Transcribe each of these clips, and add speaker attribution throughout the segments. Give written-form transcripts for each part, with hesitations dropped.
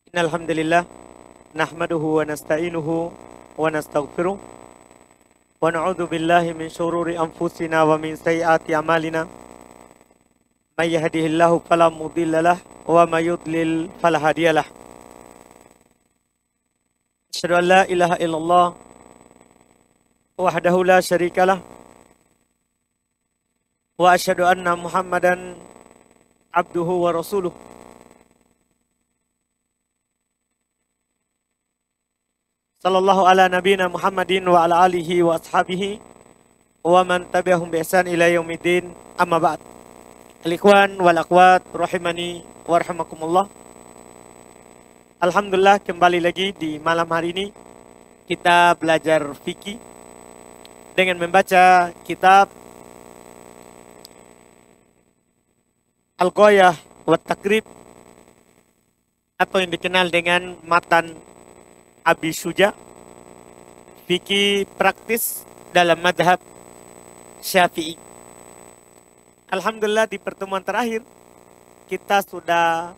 Speaker 1: Innalhamdulillah nahmaduhu wa nasta'inuhu wa nastaghfiruh wa na'udzu billahi min syururi anfusina wa min sayyiati a'malina may yahdihillahu fala mudhillalah wa may yudlil fala hadiyalah. Asyhadu an la ilaha illallah wahdahu la syarikalah wa asyhadu anna Muhammadan abduhu wa rasuluh. Sallallahu ala nabiyina Muhammadin wa ala alihi wa ashabihi wa man tabi'ahum bi ihsan ila yaumiddin, amma ba'd. Al-ikhwan wal akhwat rahimani wa rahimakumullah. Alhamdulillah, kembali lagi di malam hari ini kita belajar fikih dengan membaca kitab Al-Ghayah wa Taqrib atau yang dikenal dengan Matan Abi Syuja, fikih praktis dalam madhab Syafi'i. Alhamdulillah, di pertemuan terakhir kita sudah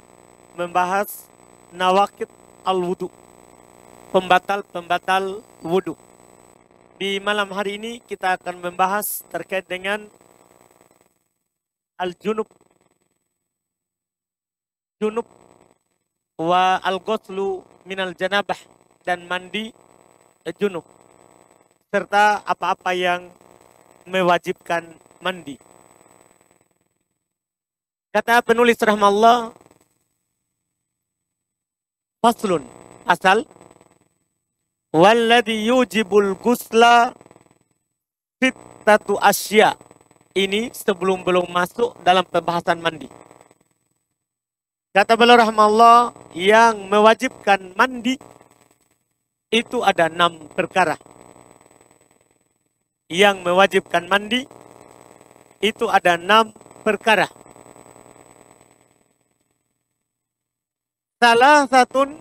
Speaker 1: membahas nawaqid al-wudu, pembatal-pembatal wudu. Di malam hari ini kita akan membahas terkait dengan al-junub, junub wa al-ghuslu minal janabah, dan mandi junub, serta apa-apa yang mewajibkan mandi. Kata penulis rahmallah, faslun, asal, walladhi yujibul ghusla sittatu asya. Ini sebelum belum masuk dalam pembahasan mandi. Kata beliau rahmallah, yang mewajibkan mandi itu ada 6 perkara. Yang mewajibkan mandi itu ada 6 perkara. Salah satun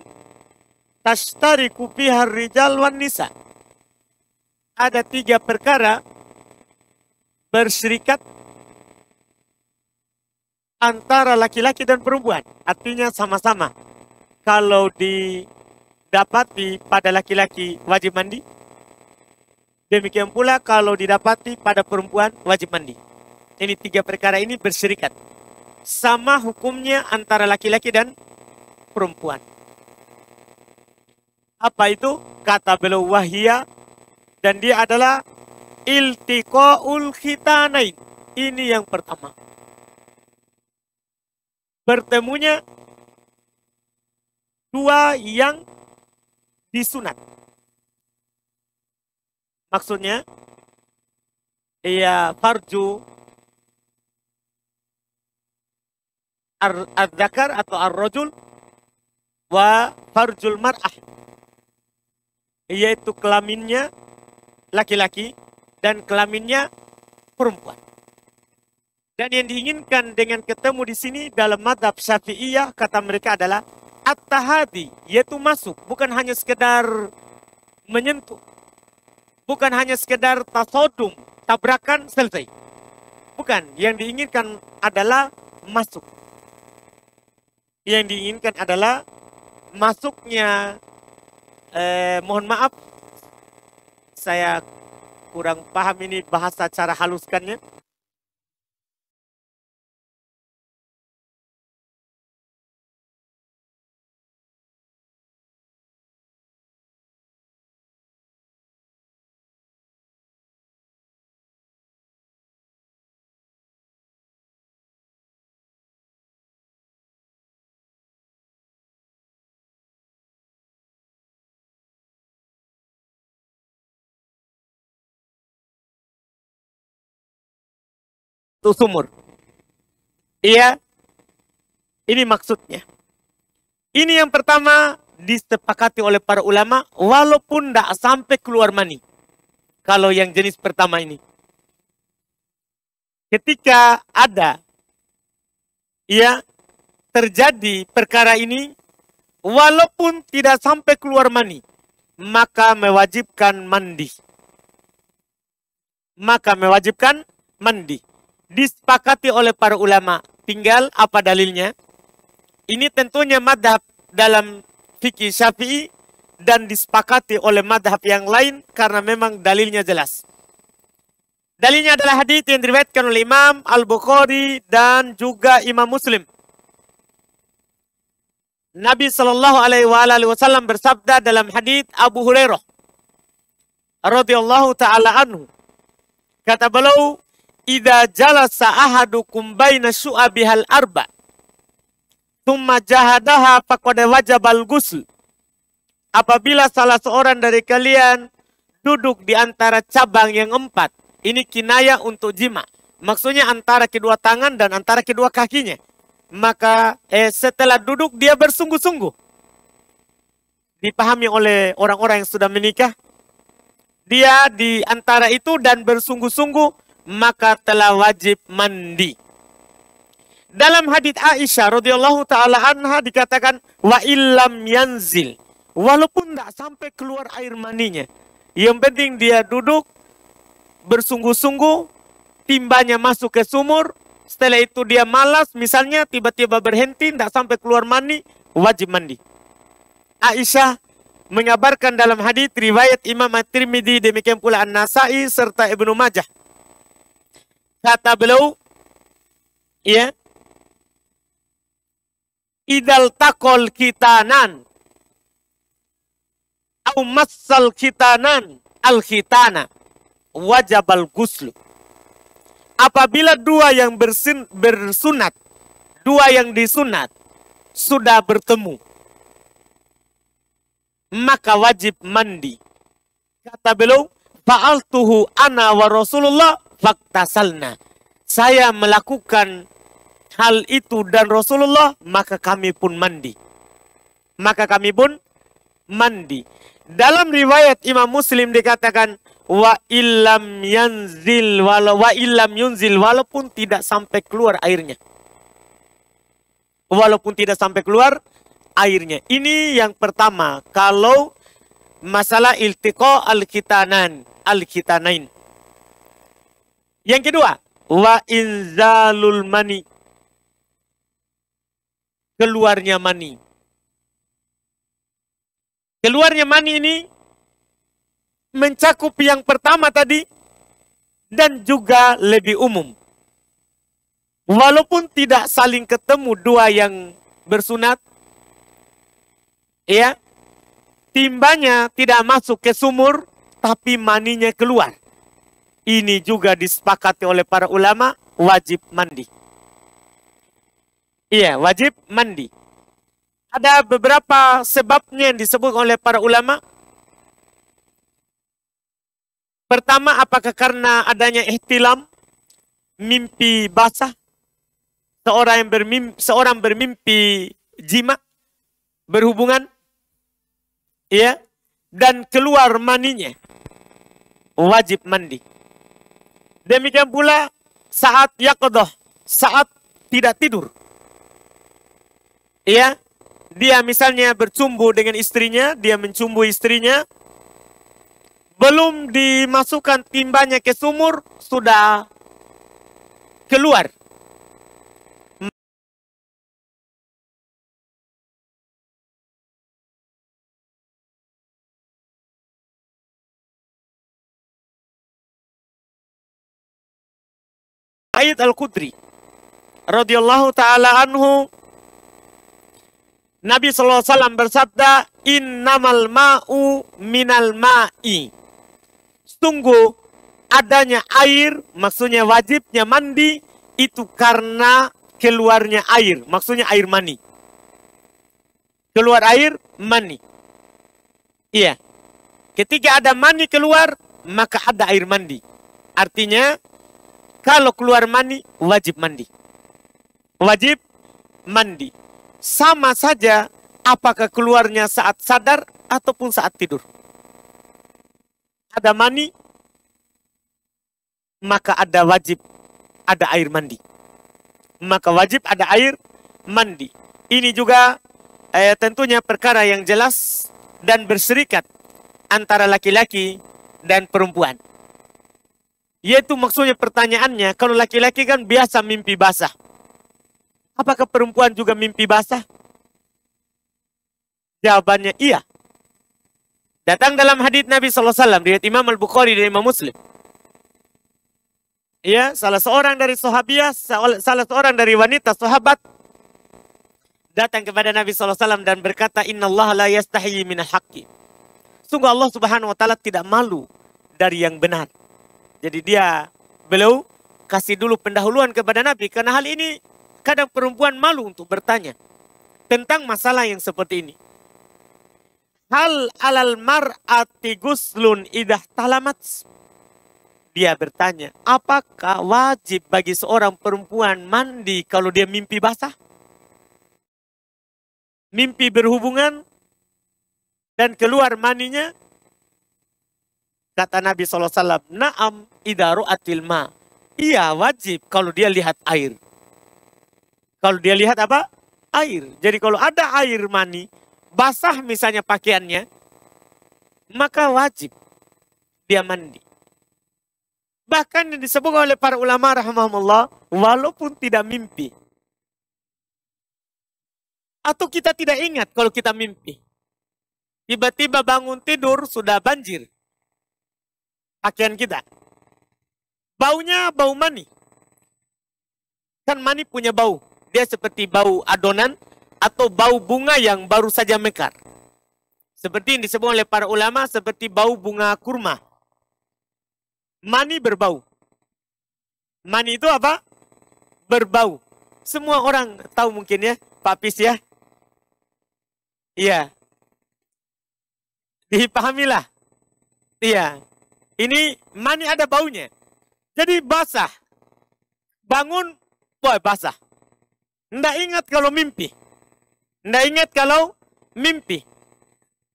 Speaker 1: tashtariku fiha rijal wan nisa. Ada 3 perkara berserikat antara laki-laki dan perempuan. Artinya sama-sama. Kalau didapati pada laki-laki wajib mandi, demikian pula kalau didapati pada perempuan wajib mandi. Ini 3 perkara ini berserikat. Sama hukumnya antara laki-laki dan perempuan. Apa itu? Kata beliau wahia, dan dia adalah iltiqaul khitanain. Ini yang pertama. Bertemunya 2 yang disunat. Maksudnya, ya farju ar-zakar atau ar-rajul wa farjul mar'ah, yaitu kelaminnya laki-laki dan kelaminnya perempuan. Dan yang diinginkan dengan ketemu di sini dalam madhab Syafi'iyah, kata mereka adalah at-tahadi, yaitu masuk, bukan hanya sekedar menyentuh, bukan hanya sekedar tasodum, tabrakan, selesai. Bukan, yang diinginkan adalah masuk. Yang diinginkan adalah masuknya, mohon maaf, saya kurang paham ini bahasa cara haluskannya. Itu sumur. Iya, ini maksudnya. Ini yang pertama disepakati oleh para ulama, walaupun tidak sampai keluar mani. Kalau yang jenis pertama ini. Ketika ada, ya, terjadi perkara ini, walaupun tidak sampai keluar mani, maka mewajibkan mandi. Maka mewajibkan mandi. Disepakati oleh para ulama. Tinggal apa dalilnya? Ini tentunya madhab dalam fikih Syafi'i dan disepakati oleh madhab yang lain karena memang dalilnya jelas. Dalilnya adalah hadits yang diriwayatkan oleh Imam Al-Bukhari dan juga Imam Muslim. Nabi Shallallahu Alaihi Wasallam bersabda dalam hadits Abu Hurairah radhiyallahu taala anhu, kata beliau, "Idza jalasa ahadukum baina syu'abihal arba, thumma jahadaha faqad wajabal ghusl." Apabila salah seorang dari kalian duduk di antara cabang yang 4, ini kinaya untuk jima. Maksudnya antara kedua tangan dan antara kedua kakinya. Maka setelah duduk dia bersungguh-sungguh. Dipahami oleh orang-orang yang sudah menikah. Dia di antara itu dan bersungguh-sungguh, maka telah wajib mandi. Dalam hadits Aisyah radhiyallahu taala anha dikatakan, wa illam yanzil, walaupun tidak sampai keluar air maninya, yang penting dia duduk bersungguh-sungguh, timbanya masuk ke sumur, setelah itu dia malas, misalnya tiba-tiba berhenti, tidak sampai keluar mani, wajib mandi. Aisyah mengabarkan dalam hadits riwayat Imam At-Tirmidzi, demikian pula An-Nasai serta Ibnu Majah. Kata beliau, ya, idal takol khitanan au massal khitanan al-khitana wajabal ghuslu. Apabila dua yang bersunat, dua yang disunat sudah bertemu, maka wajib mandi. Kata beliau, fa'altuhu ana wa Rasulullah faktasalna. Saya melakukan hal itu dan Rasulullah, maka kami pun mandi. Maka kami pun mandi. Dalam riwayat Imam Muslim dikatakan, wa illam yanzil walaupun tidak sampai keluar airnya. Walaupun tidak sampai keluar airnya. Ini yang pertama, kalau masalah iltiqa al-khitanain. Yang kedua, wa inzalul mani, keluarnya mani. Keluarnya mani ini mencakup yang pertama tadi dan juga lebih umum. Walaupun tidak saling ketemu dua yang bersunat, ya, timbanya tidak masuk ke sumur, tapi maninya keluar. Ini juga disepakati oleh para ulama, wajib mandi. Iya, wajib mandi. Ada beberapa sebabnya yang disebut oleh para ulama. Pertama, apakah karena adanya ihtilam, mimpi basah, seorang bermimpi jima, berhubungan, ya, dan keluar maninya, wajib mandi. Demikian pula saat yaqdah, saat tidak tidur, ya, dia misalnya bercumbu dengan istrinya, dia mencumbu istrinya, belum dimasukkan timbanya ke sumur, sudah keluar. Sa'id Al-Khudri radhiyallahu taala anhu, Nabi SAW bersabda, innamal ma'u minal ma'i. Sungguh adanya air, maksudnya wajibnya mandi, itu karena keluarnya air, maksudnya air mani. Keluar air, mani. Iya. Ketika ada mani keluar, maka ada air mandi. Artinya, kalau keluar mani, wajib mandi. Wajib mandi. Sama saja apakah keluarnya saat sadar ataupun saat tidur. Ada mani, maka ada wajib ada air mandi. Maka wajib ada air mandi. Ini juga tentunya perkara yang jelas dan berserikat antara laki-laki dan perempuan. Yaitu maksudnya pertanyaannya, kalau laki-laki kan biasa mimpi basah. Apakah perempuan juga mimpi basah? Jawabannya iya. Datang dalam hadits Nabi SAW, riwayat Imam Al-Bukhari dan Imam Muslim. Ya, salah seorang dari sahabiah, salah seorang dari wanita sahabat datang kepada Nabi SAW dan berkata, Inna Allah la yastahi minal haqqi. Sungguh Allah Subhanahu wa Ta'ala tidak malu dari yang benar. Jadi beliau kasih dulu pendahuluan kepada Nabi, karena hal ini kadang perempuan malu untuk bertanya tentang masalah yang seperti ini. Hal alal mar'ati guslun idah talamat. Dia bertanya, apakah wajib bagi seorang perempuan mandi kalau dia mimpi basah? Mimpi berhubungan dan keluar maninya? Kata Nabi SAW, na'am idha ru'atil ma. Iya, wajib kalau dia lihat air. Kalau dia lihat apa? Air. Jadi kalau ada air mani, basah misalnya pakaiannya, maka wajib dia mandi. Bahkan disebut oleh para ulama rahimahumullah, walaupun tidak mimpi. Atau kita tidak ingat kalau kita mimpi. Tiba-tiba bangun tidur sudah banjir pakaian kita. Baunya bau mani. Kan mani punya bau. Dia seperti bau adonan atau bau bunga yang baru saja mekar. Seperti yang disebut oleh para ulama seperti bau bunga kurma. Mani berbau. Mani itu apa? Berbau. Semua orang tahu mungkin ya, Pak Pis ya. Iya. Dipahamilah. Iya. Ini mani ada baunya. Jadi basah. Bangun, wah basah. Nggak ingat kalau mimpi. Nggak ingat kalau mimpi.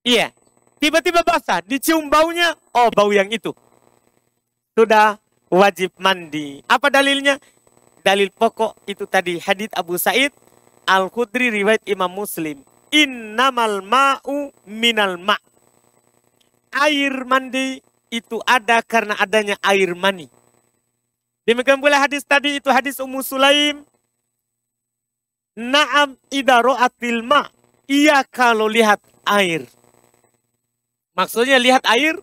Speaker 1: Iya. Tiba-tiba basah. Dicium baunya. Oh, bau yang itu. Sudah wajib mandi. Apa dalilnya? Dalil pokok itu tadi. Hadits Abu Sa'id Al-Khudri riwayat Imam Muslim. Innamal ma'u minal ma'. Air mandi itu ada karena adanya air mani. Demikian pula hadis tadi itu hadis Ummu Sulaim. Na'am idza ra'atil ma. Iya kalau lihat air. Maksudnya lihat air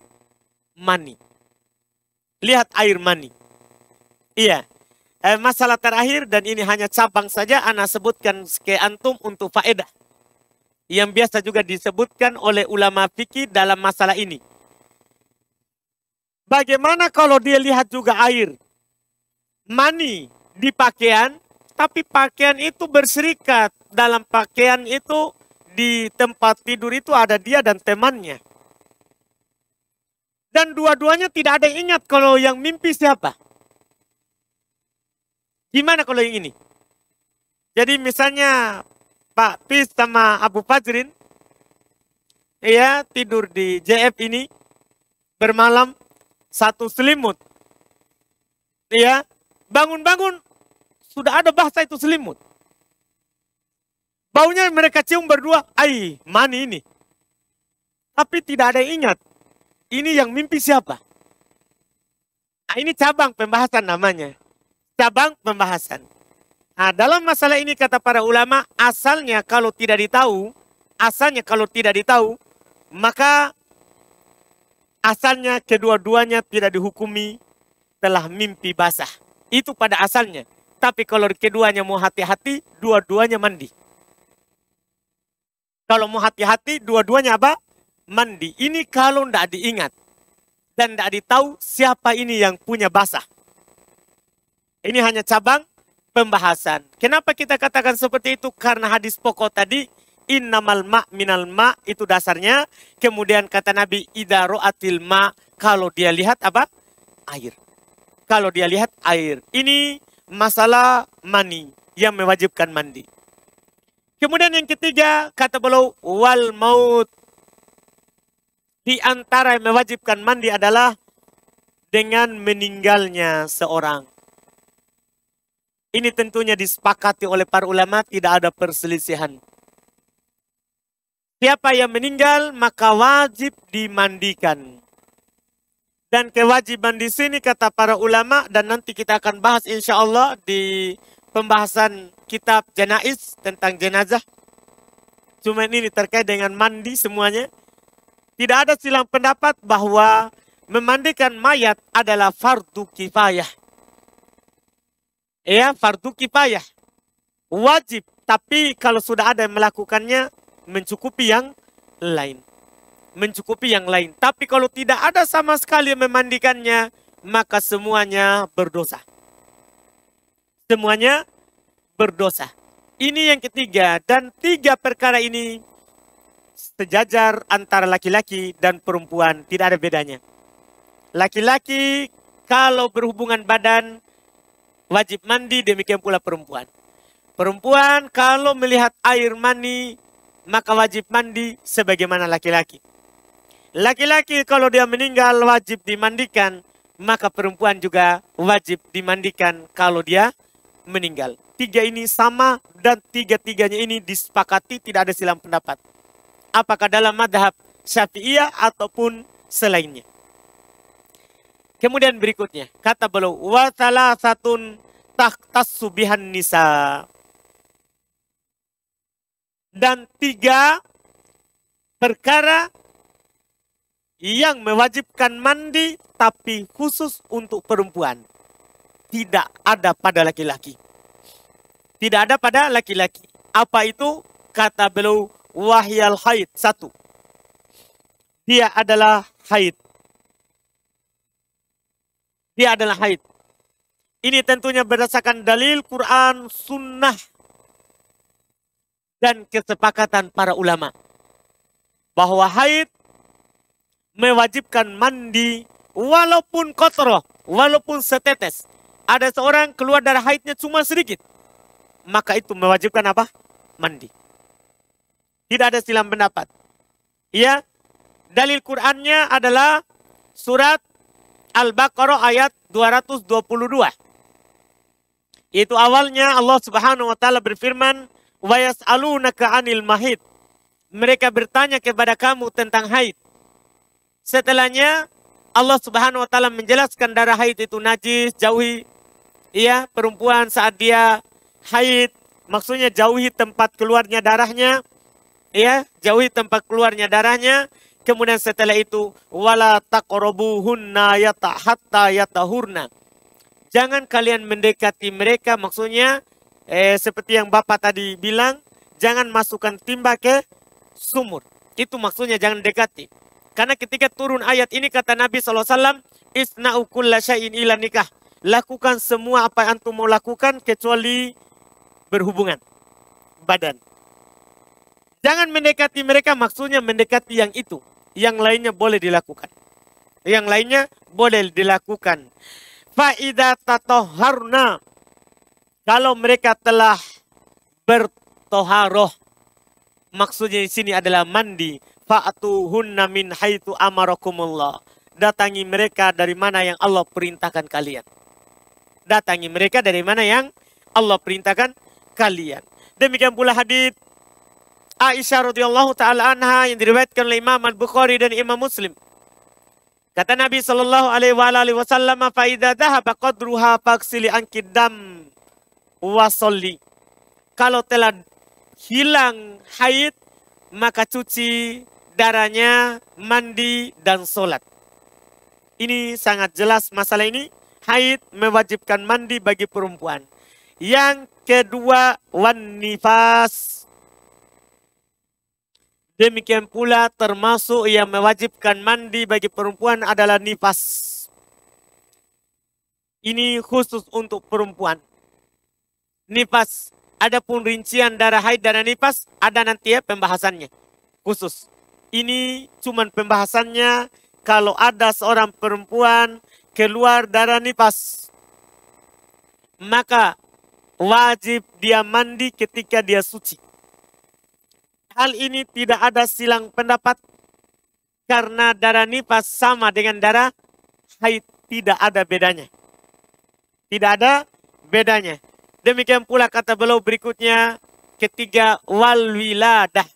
Speaker 1: mani. Lihat air mani. Iya. Masalah terakhir dan ini hanya cabang saja ana sebutkan ke antum untuk faedah. Yang biasa juga disebutkan oleh ulama fikih dalam masalah ini. Bagaimana kalau dia lihat juga air mani di pakaian, tapi pakaian itu berserikat. Dalam pakaian itu, di tempat tidur itu ada dia dan temannya. Dan dua-duanya tidak ada yang ingat kalau yang mimpi siapa. Gimana kalau yang ini? Jadi misalnya Pak Pis sama Abu Fajrin, ya tidur di JF ini, bermalam, satu selimut. Ya, bangun-bangun, sudah ada bahasa itu selimut. Baunya mereka cium berdua, ai, mani ini. Tapi tidak ada yang ingat, ini yang mimpi siapa? Nah, ini cabang pembahasan namanya. Cabang pembahasan. Nah, dalam masalah ini kata para ulama, asalnya kalau tidak ditahu, maka asalnya kedua-duanya tidak dihukumi telah mimpi basah. Itu pada asalnya. Tapi kalau keduanya mau hati-hati, dua-duanya mandi. Kalau mau hati-hati, dua-duanya apa? Mandi. Ini kalau tidak diingat. Dan tidak ditahu siapa ini yang punya basah. Ini hanya cabang pembahasan. Kenapa kita katakan seperti itu? Karena hadis pokok tadi, innamal ma' minal ma' itu dasarnya. Kemudian kata Nabi, idza ra'atil ma', kalau dia lihat apa? Air. Kalau dia lihat air. Ini masalah mani yang mewajibkan mandi. Kemudian yang ketiga, kata beliau, wal maut. Di antara yang mewajibkan mandi adalah dengan meninggalnya seorang. Ini tentunya disepakati oleh para ulama, tidak ada perselisihan. Siapa yang meninggal maka wajib dimandikan. Dan kewajiban di sini kata para ulama, dan nanti kita akan bahas insya Allah di pembahasan kitab Janaiz tentang jenazah. Cuma ini terkait dengan mandi semuanya. Tidak ada silang pendapat bahwa memandikan mayat adalah fardu kifayah. Ya, fardu kifayah. Wajib, tapi kalau sudah ada yang melakukannya, mencukupi yang lain. Mencukupi yang lain. Tapi kalau tidak ada sama sekali yang memandikannya, maka semuanya berdosa. Semuanya berdosa. Ini yang ketiga. Dan 3 perkara ini sejajar antara laki-laki dan perempuan. Tidak ada bedanya. Laki-laki kalau berhubungan badan wajib mandi, demikian pula perempuan. Perempuan kalau melihat air mani maka wajib mandi sebagaimana laki-laki. Laki-laki kalau dia meninggal wajib dimandikan, maka perempuan juga wajib dimandikan kalau dia meninggal. 3 ini sama dan 3-tiganya ini disepakati, tidak ada silang pendapat. Apakah dalam madhab Syafi'iyah ataupun selainnya. Kemudian berikutnya, kata beliau, wa salasatun takhtassu bihan nisa. Dan 3 perkara yang mewajibkan mandi tapi khusus untuk perempuan. Tidak ada pada laki-laki. Tidak ada pada laki-laki. Apa itu? Kata beliau, wahyal haid. 1. Dia adalah haid. Dia adalah haid. Ini tentunya berdasarkan dalil Quran, sunnah, dan kesepakatan para ulama. Bahwa haid mewajibkan mandi walaupun kotor, walaupun setetes. Ada seorang keluar darah haidnya cuma sedikit, maka itu mewajibkan apa? Mandi. Tidak ada silang pendapat. Ya, dalil Qur'annya adalah surat Al-Baqarah ayat 222. Itu awalnya Allah Subhanahu wa taala berfirman, "Wa yas'alunaka 'anil mahid." Mereka bertanya kepada kamu tentang haid. Setelahnya Allah Subhanahu wa taala menjelaskan darah haid itu najis, jauhi ya perempuan saat dia haid, maksudnya jauhi tempat keluarnya darahnya, ya, jauhi tempat keluarnya darahnya. Kemudian setelah itu wala taqrabuhunna hatta yatahurna. Jangan kalian mendekati mereka, maksudnya seperti yang Bapak tadi bilang, jangan masukkan timba ke sumur. Itu maksudnya jangan dekati. Karena ketika turun ayat ini kata Nabi SAW, isna'u kulla syai'in ila nikah. Lakukan semua apa yang antum mau lakukan kecuali berhubungan badan. Jangan mendekati mereka, maksudnya mendekati yang itu. Yang lainnya boleh dilakukan. Yang lainnya boleh dilakukan. Fa'idha tatoharna. Kalau mereka telah bertoharoh. Maksudnya di sini adalah mandi. Fa'atuhunna min haitu amarakumullah. Datangi mereka dari mana yang Allah perintahkan kalian. Datangi mereka dari mana yang Allah perintahkan kalian. Demikian pula hadits Aisyah radhiyallahu taala anha yang diriwayatkan oleh Imam Al-Bukhari dan Imam Muslim. Kata Nabi sallallahu alaihi wasallam, "Fa idza dhahaba qadruha faghsili anki dam wa sholli." Kalau telah hilang haid, maka cuci darahnya, mandi dan salat. Ini sangat jelas masalah ini. Haid mewajibkan mandi bagi perempuan. Yang kedua, wan nifas. Demikian pula termasuk yang mewajibkan mandi bagi perempuan adalah nifas. Ini khusus untuk perempuan. Nifas. Adapun rincian darah haid dan nifas ada nanti ya pembahasannya. Khusus. Ini cuman pembahasannya kalau ada seorang perempuan keluar darah nifas. Maka wajib dia mandi ketika dia suci. Hal ini tidak ada silang pendapat karena darah nifas sama dengan darah haid, tidak ada bedanya. Tidak ada bedanya. Demikian pula kata beliau berikutnya, ketiga wal wiladah.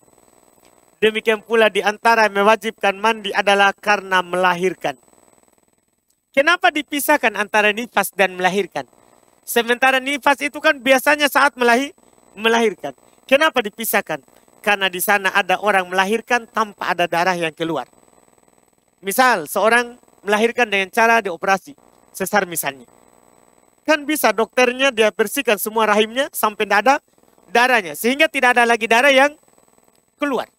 Speaker 1: Demikian pula di antara yang mewajibkan mandi adalah karena melahirkan. Kenapa dipisahkan antara nifas dan melahirkan? Sementara nifas itu kan biasanya saat melahirkan. Kenapa dipisahkan? karena di sana ada orang melahirkan tanpa ada darah yang keluar. Misal seorang melahirkan dengan cara dioperasi, sesar misalnya. Kan bisa dokternya dia bersihkan semua rahimnya sampai tidak ada darahnya. Sehingga tidak ada lagi darah yang keluar.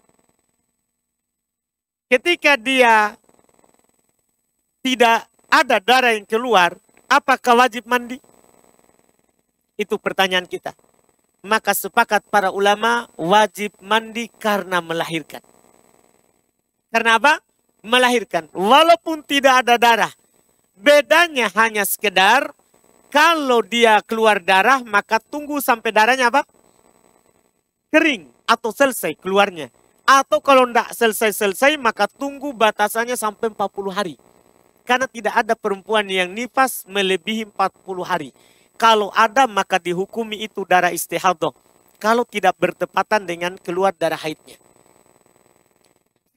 Speaker 1: Ketika dia tidak ada darah yang keluar, apakah wajib mandi? Itu pertanyaan kita. Maka sepakat para ulama wajib mandi karena melahirkan. Karena apa? Melahirkan. Walaupun tidak ada darah. Bedanya hanya sekedar kalau dia keluar darah maka tunggu sampai darahnya apa? Kering atau selesai keluarnya. Atau kalau tidak selesai-selesai maka tunggu batasannya sampai 40 hari. Karena tidak ada perempuan yang nifas melebihi 40 hari. Kalau ada maka dihukumi itu darah istihadah. Kalau tidak bertepatan dengan keluar darah haidnya.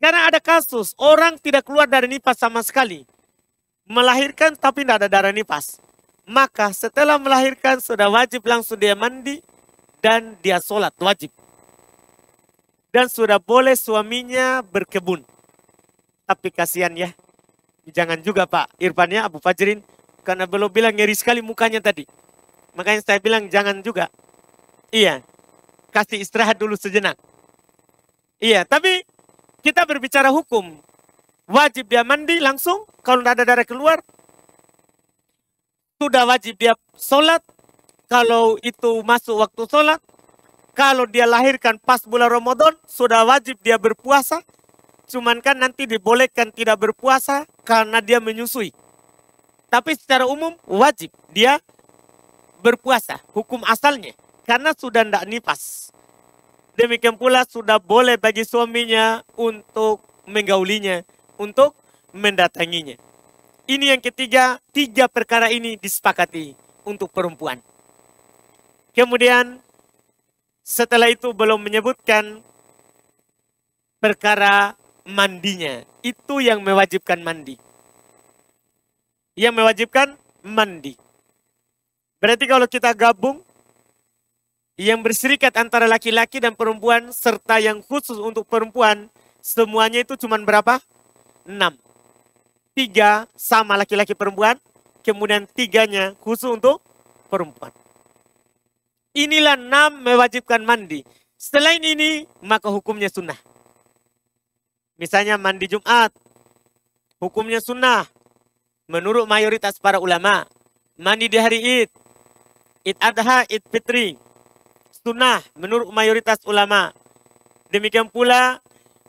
Speaker 1: Karena ada kasus orang tidak keluar darah nifas sama sekali. Melahirkan tapi tidak ada darah nifas. Maka setelah melahirkan sudah wajib langsung dia mandi. Dan dia sholat wajib. Dan sudah boleh suaminya berkebun. Tapi kasihan ya. Jangan juga Pak Irfan ya Abu Fajrin. Karena belum bilang ngeri sekali mukanya tadi. Makanya saya bilang jangan juga. Iya. Kasih istirahat dulu sejenak. Iya. Tapi kita berbicara hukum. Wajib dia mandi langsung. Kalau tidak ada darah keluar. Sudah wajib dia sholat. Kalau itu masuk waktu sholat. Kalau dia lahirkan pas bulan Ramadan. Sudah wajib dia berpuasa. Cuman kan nanti dibolehkan tidak berpuasa. Karena dia menyusui. Tapi secara umum wajib dia berpuasa, hukum asalnya. Karena sudah tidak nifas. Demikian pula sudah boleh bagi suaminya untuk menggaulinya, untuk mendatanginya. Ini yang ketiga, 3 perkara ini disepakati untuk perempuan. Kemudian setelah itu belum menyebutkan perkara mandinya. Itu yang mewajibkan mandi. Yang mewajibkan mandi. Berarti kalau kita gabung, yang berserikat antara laki-laki dan perempuan, serta yang khusus untuk perempuan, semuanya itu cuma berapa? 6. 3 sama laki-laki perempuan, kemudian 3-nya khusus untuk perempuan. Inilah 6 mewajibkan mandi. Selain ini, maka hukumnya sunnah. Misalnya mandi Jumat, hukumnya sunnah. Menurut mayoritas para ulama, mandi di hari Id, Id Adha, Id Fitri, sunnah menurut mayoritas ulama. Demikian pula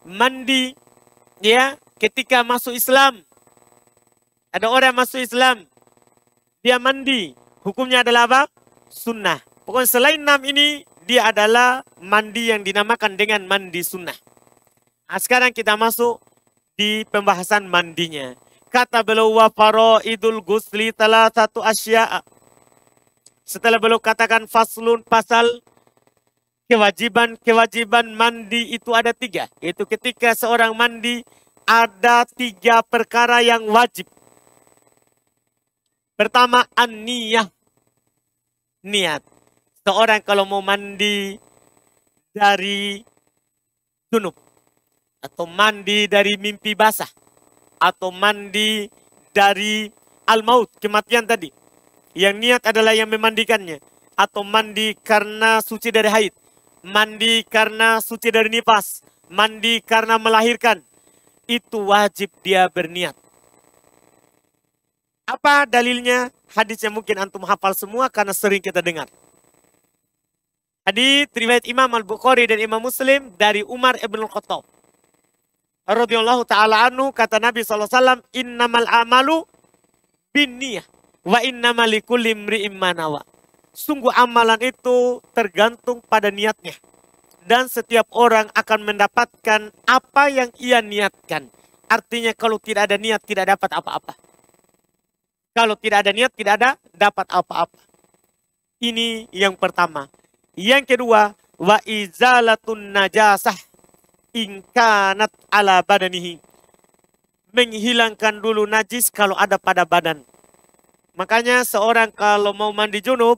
Speaker 1: mandi ya ketika masuk Islam. Ada orang masuk Islam, dia mandi, hukumnya adalah apa? Sunnah. Pokoknya selain 6 ini, dia adalah mandi yang dinamakan dengan mandi sunnah. Nah, sekarang kita masuk di pembahasan mandinya. Kata beliau wa faraidul ghusli satu asya. Setelah beliau katakan faslun pasal kewajiban mandi itu ada 3. Yaitu ketika seorang mandi ada 3 perkara yang wajib. Pertama an-niyah. Niat. Seorang kalau mau mandi dari junub. Atau mandi dari mimpi basah. Atau mandi dari al-maut, kematian tadi. Yang niat adalah yang memandikannya. Atau mandi karena suci dari haid. Mandi karena suci dari nifas. Mandi karena melahirkan. Itu wajib dia berniat. Apa dalilnya? Hadisnya mungkin antum hafal semua karena sering kita dengar. Hadis riwayat Imam Al-Bukhari dan Imam Muslim dari Umar ibn Khattab radhiyallahu ta'ala anhu, kata Nabi SAW, innamal amalu binniyah wa innamal likulli imri'in ma nawa. Sungguh amalan itu tergantung pada niatnya. Dan setiap orang akan mendapatkan apa yang ia niatkan. Artinya kalau tidak ada niat tidak dapat apa-apa. Kalau tidak ada niat tidak ada dapat apa-apa. Ini yang pertama. Yang kedua, wa izalatun najasah ingkanat ala badanihi. Menghilangkan dulu najis kalau ada pada badan. Makanya seorang kalau mau mandi junub,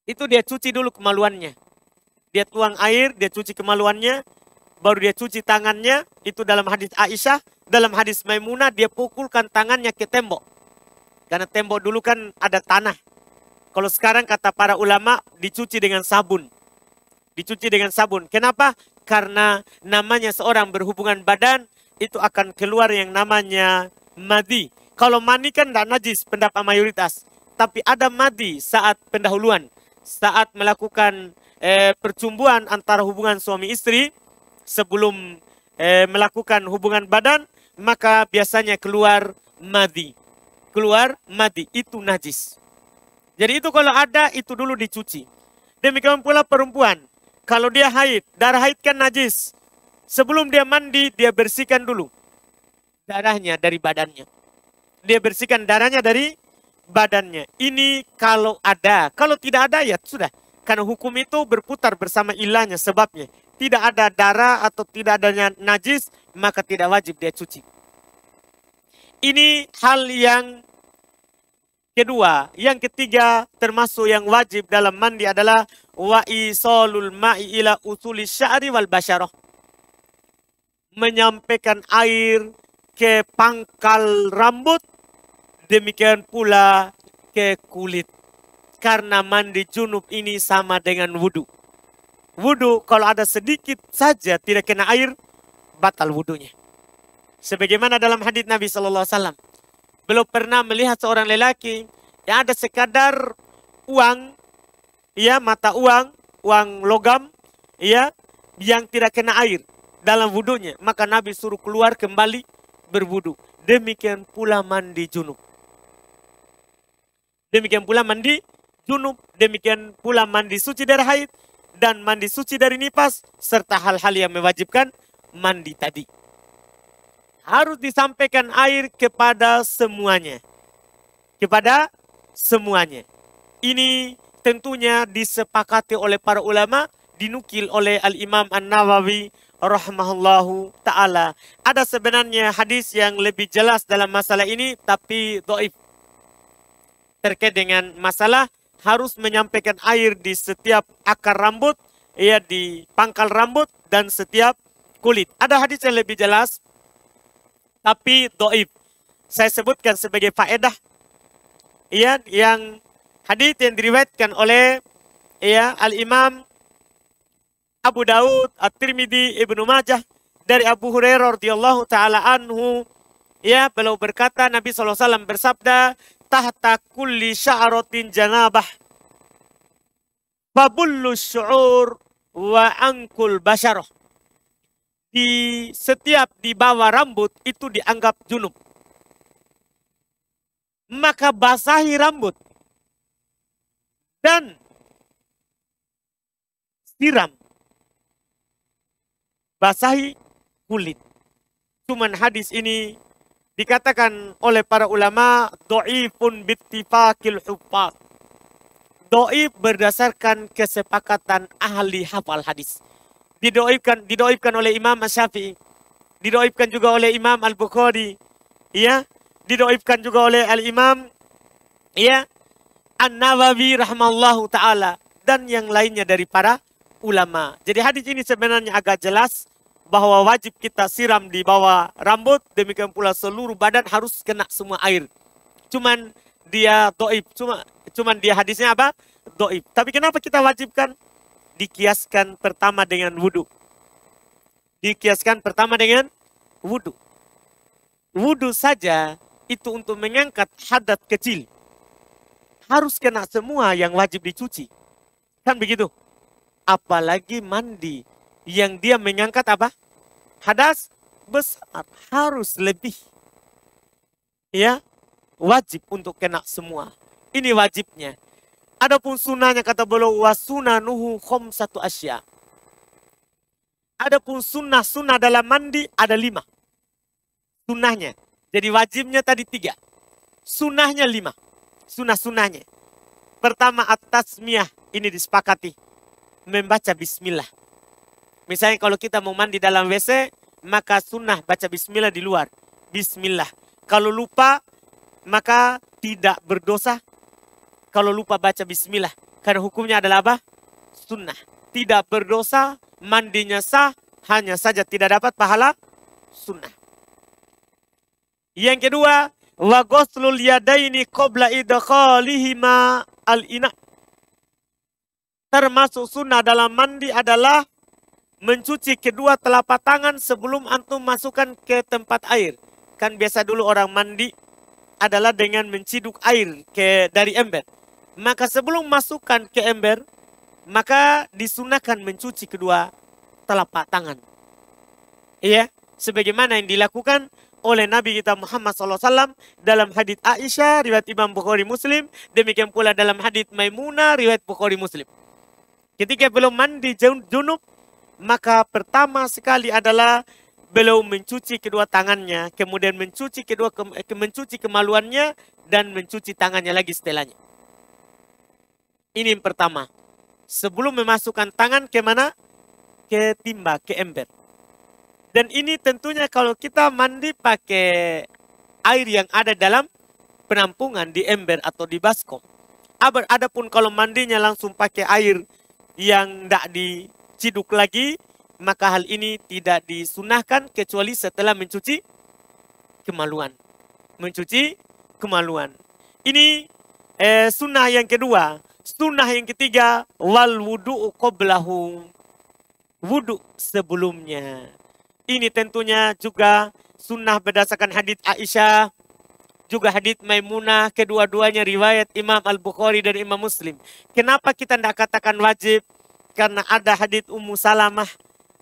Speaker 1: itu dia cuci dulu kemaluannya. dia tuang air, dia cuci kemaluannya, baru dia cuci tangannya. Itu dalam hadis Aisyah. Dalam hadis Maimunah, dia pukulkan tangannya ke tembok. Karena tembok dulu kan ada tanah. Kalau sekarang kata para ulama, dicuci dengan sabun. Dicuci dengan sabun. Kenapa? Karena namanya seorang berhubungan badan, itu akan keluar yang namanya madi. Kalau mani kan tidak najis, pendapat mayoritas. Tapi ada madi saat pendahuluan. Saat melakukan percumbuan antara hubungan suami istri, sebelum melakukan hubungan badan, maka biasanya keluar madi. Keluar madi, itu najis. Jadi itu kalau ada, itu dulu dicuci. Demikian pula perempuan. Kalau dia haid, darah haid kan najis. Sebelum dia mandi, dia bersihkan dulu darahnya dari badannya. Dia bersihkan darahnya dari badannya. Ini kalau ada. Kalau tidak ada, ya sudah. Karena hukum itu berputar bersama ilahnya, sebabnya. Tidak ada darah atau tidak adanya najis, maka tidak wajib dia cuci. Ini hal yang kedua. Yang ketiga, termasuk yang wajib dalam mandi adalah wa isalul ma'i ila usuli sya'ri wal basyarah. Menyampaikan air ke pangkal rambut, demikian pula ke kulit. Karena mandi junub ini sama dengan wudu. Wudu kalau ada sedikit saja tidak kena air, batal wudunya. Sebagaimana dalam hadis Nabi SAW. Belum pernah melihat seorang lelaki yang ada sekadar uang, ya, mata uang, uang logam, ya, yang tidak kena air dalam wudunya. Maka Nabi suruh keluar kembali berwudu. Demikian pula mandi junub. Demikian pula mandi junub. Demikian pula mandi suci dari haid dan mandi suci dari nifas, serta hal-hal yang mewajibkan mandi tadi. Harus disampaikan air kepada semuanya. Kepada semuanya. Ini tentunya disepakati oleh para ulama, dinukil oleh Al-Imam An-Nawawi rahimahullahu ta'ala. Ada sebenarnya hadis yang lebih jelas dalam masalah ini, tapi dhaif. Terkait dengan masalah harus menyampaikan air di setiap akar rambut, ya, di pangkal rambut dan setiap kulit. Ada hadis yang lebih jelas, tapi dhaif. Saya sebutkan sebagai faedah, ya, yang hadis yang diriwayatkan oleh, ya, Al-Imam Abu Daud, At-Tirmidzi, Ibnu Majah dari Abu Hurairah radhiyallahu taala anhu, ya, beliau berkata, Nabi SAW bersabda, tahta kulli sya'ratin janabah fabullu syu'ur wa angkul basyarah. Di setiap di bawah rambut itu dianggap junub. Maka basahi rambut dan siram, basahi kulit. Cuman hadis ini dikatakan oleh para ulama dhaifun bittifaqil huffaz. Dhaif berdasarkan kesepakatan ahli hafal hadis. Didoifkan oleh Imam Syafi'i, didoifkan juga oleh Imam Al-Bukhari, ya, didoifkan juga oleh Al-Imam, ya, An-Nawawi rahimahullahu taala, dan yang lainnya dari para ulama. Jadi hadis ini sebenarnya agak jelas bahwa wajib kita siram di bawah rambut, demikian pula seluruh badan harus kena semua air. Cuman dia dhaif, cuman dia hadisnya apa? Dhaif. Tapi kenapa kita wajibkan? Dikiaskan pertama dengan wudu. Dikiaskan pertama dengan wudu. Wudu saja itu untuk mengangkat hadat kecil. Harus kena semua yang wajib dicuci. Kan begitu? Apalagi mandi yang dia mengangkat apa? Hadas besar, harus lebih. Ya, wajib untuk kena semua. Ini wajibnya. Adapun sunnahnya kata beliau wasunanuhu khamsatu asya. Adapun sunnah dalam mandi ada 5. Sunnahnya. Jadi wajibnya tadi 3. Sunnahnya 5. Sunnahnya. Pertama at-tasmiyah, ini disepakati. Membaca bismillah. Misalnya kalau kita mau mandi dalam WC, maka sunnah baca bismillah di luar. Bismillah. Kalau lupa, maka tidak berdosa. Kalau lupa baca bismillah. Karena hukumnya adalah apa? Sunnah. tidak berdosa, mandinya sah, hanya saja tidak dapat pahala sunnah. Yang kedua, wa ghuslul yadaini qabla idkhalihima al-ina. Termasuk sunnah dalam mandi adalah mencuci kedua telapak tangan sebelum antum masukkan ke tempat air. Kan biasa dulu orang mandi adalah dengan menciduk air dari ember. Maka sebelum masukkan ke ember, maka disunahkan mencuci kedua telapak tangan. Iya, sebagaimana yang dilakukan oleh Nabi kita Muhammad SAW dalam hadits Aisyah, riwayat Imam Bukhari Muslim. Demikian pula dalam hadits Maimunah, riwayat Bukhari Muslim. Ketika belum mandi junub, maka pertama sekali adalah beliau mencuci kedua tangannya, kemudian mencuci kemaluannya, dan mencuci tangannya lagi setelahnya. Ini yang pertama. Sebelum memasukkan tangan ke mana? Ke timba, ke ember. Dan ini tentunya kalau kita mandi pakai air yang ada dalam penampungan di ember atau di baskom. Adapun kalau mandinya langsung pakai air yang tidak diciduk lagi, maka hal ini tidak disunahkan kecuali setelah mencuci kemaluan. Mencuci kemaluan. Ini sunnah yang kedua. Sunnah yang ketiga, wal wudu'u qablahu. Wudu sebelumnya. Ini tentunya juga sunnah berdasarkan hadits Aisyah, juga hadits Maimunah, kedua-duanya riwayat Imam Al-Bukhari dan Imam Muslim. Kenapa kita tidak katakan wajib? Karena ada hadits Ummu Salamah,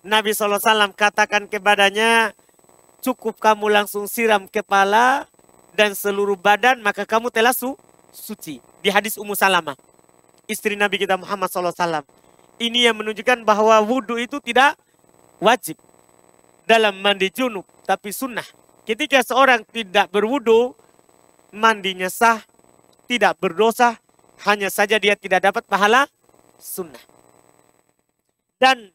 Speaker 1: Nabi SAW katakan kepadanya, cukup kamu langsung siram kepala dan seluruh badan, maka kamu telah suci. Di hadis Ummu Salamah, istri Nabi kita Muhammad SAW. Ini yang menunjukkan bahwa wudhu itu tidak wajib dalam mandi junub, tapi sunnah. Ketika seorang tidak berwudhu, mandinya sah, tidak berdosa, hanya saja dia tidak dapat pahala sunnah. Dan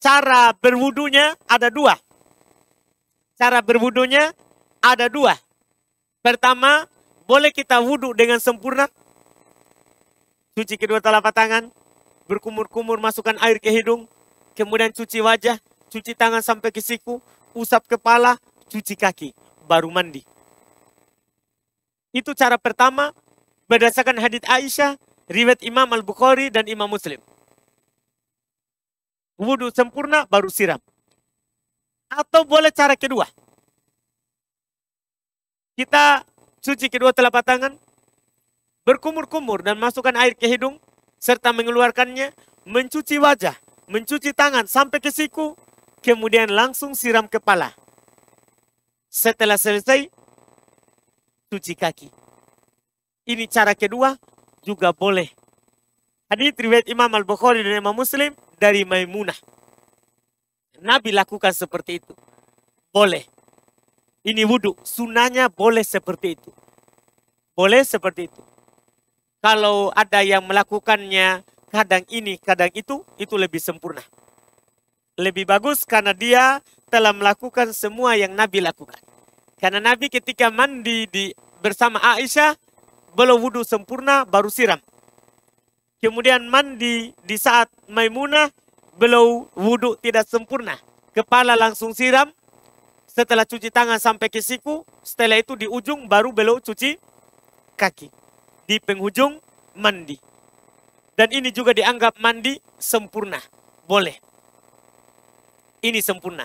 Speaker 1: cara berwudunya ada dua. Cara berwudunya ada dua. Pertama, boleh kita wudhu dengan sempurna. Cuci kedua telapak tangan, berkumur-kumur, masukkan air ke hidung, kemudian cuci wajah, cuci tangan sampai ke siku, usap kepala, cuci kaki, baru mandi. Itu cara pertama berdasarkan hadits Aisyah, riwayat Imam Al-Bukhari dan Imam Muslim. Wudhu sempurna baru siram. Atau boleh cara kedua. Kita cuci kedua telapak tangan, berkumur-kumur dan masukkan air ke hidung, serta mengeluarkannya, mencuci wajah, mencuci tangan sampai ke siku, kemudian langsung siram kepala. Setelah selesai, cuci kaki. Ini cara kedua juga boleh. Hadits riwayat Imam Al-Bukhari dan Imam Muslim dari Maimunah. Nabi lakukan seperti itu. Boleh. Ini wudhu, sunnahnya boleh seperti itu. Boleh seperti itu. Kalau ada yang melakukannya kadang ini, kadang itu lebih sempurna. Lebih bagus karena dia telah melakukan semua yang Nabi lakukan. Karena Nabi ketika mandi bersama Aisyah, belum wudhu sempurna baru siram. Kemudian mandi di saat Maimunah, belum wudhu tidak sempurna. Kepala langsung siram, setelah cuci tangan sampai ke siku, setelah itu di ujung baru belum cuci kaki. Di penghujung mandi. Dan ini juga dianggap mandi sempurna. Boleh. Ini sempurna.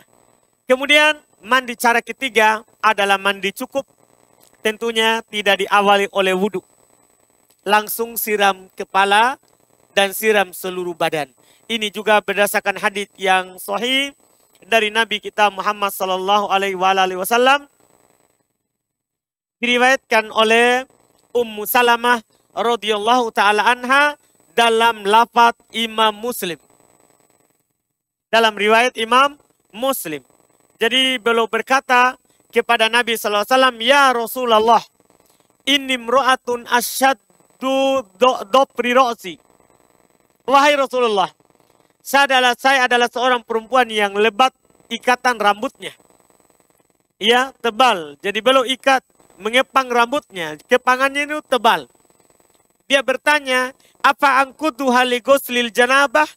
Speaker 1: Kemudian mandi cara ketiga adalah mandi cukup. Tentunya tidak diawali oleh wudhu. Langsung siram kepala dan siram seluruh badan. Ini juga berdasarkan hadits yang sahih dari Nabi kita Muhammad sallallahu alaihi wasallam, diriwayatkan oleh Ummu Salamah radhiyallahu taala anha dalam lafaz Imam Muslim. Dalam riwayat Imam Muslim. Jadi beliau berkata kepada Nabi sallallahu alaihi wasallam, "Ya Rasulullah, inni imra'atun asyaddu dhafri ra'si." Wahai Rasulullah, saya adalah seorang perempuan yang lebat ikatan rambutnya. Ya, tebal. Jadi beliau ikat, mengepang rambutnya. Kepangannya itu tebal. Dia bertanya, apa angkutu hali ghuslil janabah?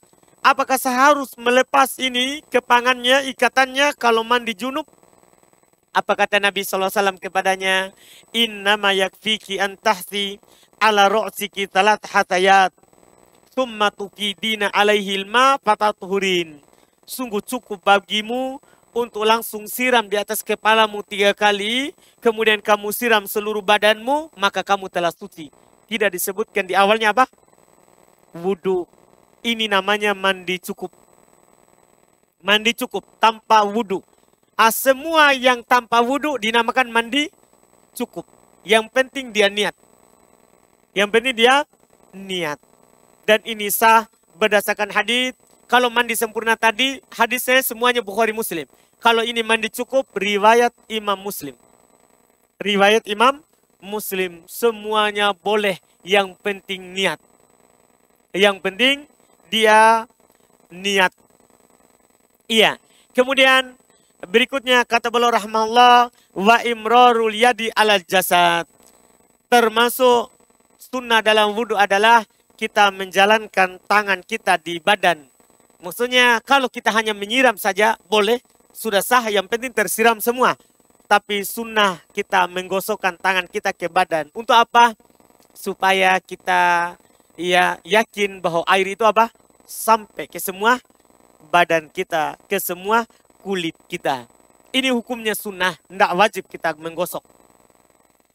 Speaker 1: Apakah saya harus melepas ini kepangannya, ikatannya kalau mandi junub? Apa kata Nabi SAW kepadanya? Innama yakfiki antahsi ala ro'siki talat hatayat. Summa tukidina alaihil ma patatuhurin. Sungguh cukup bagimu untuk langsung siram di atas kepalamu 3 kali. Kemudian kamu siram seluruh badanmu, maka kamu telah suci. Tidak disebutkan di awalnya apa? Wudu. Ini namanya mandi cukup. Mandi cukup tanpa wudu. Semua yang tanpa wudu dinamakan mandi cukup. Yang penting dia niat. Yang penting dia niat. Dan ini sah berdasarkan hadis. Kalau mandi sempurna tadi, hadisnya semuanya Bukhari Muslim. Kalau ini mandi cukup, riwayat Imam Muslim. Riwayat Imam Muslim. Semuanya boleh. Yang penting niat. Yang penting dia niat. Iya. Kemudian berikutnya kata beliau rahmatullah wa imrarul yadi alal jasad. Termasuk sunnah dalam wudhu adalah kita menjalankan tangan kita di badan. Maksudnya kalau kita hanya menyiram saja boleh, sudah sah, yang penting tersiram semua. Tapi sunnah kita menggosokkan tangan kita ke badan. Untuk apa? Supaya kita yakin bahwa air itu apa? Sampai ke semua badan kita, ke semua kulit kita. Ini hukumnya sunnah, tidak wajib kita menggosok.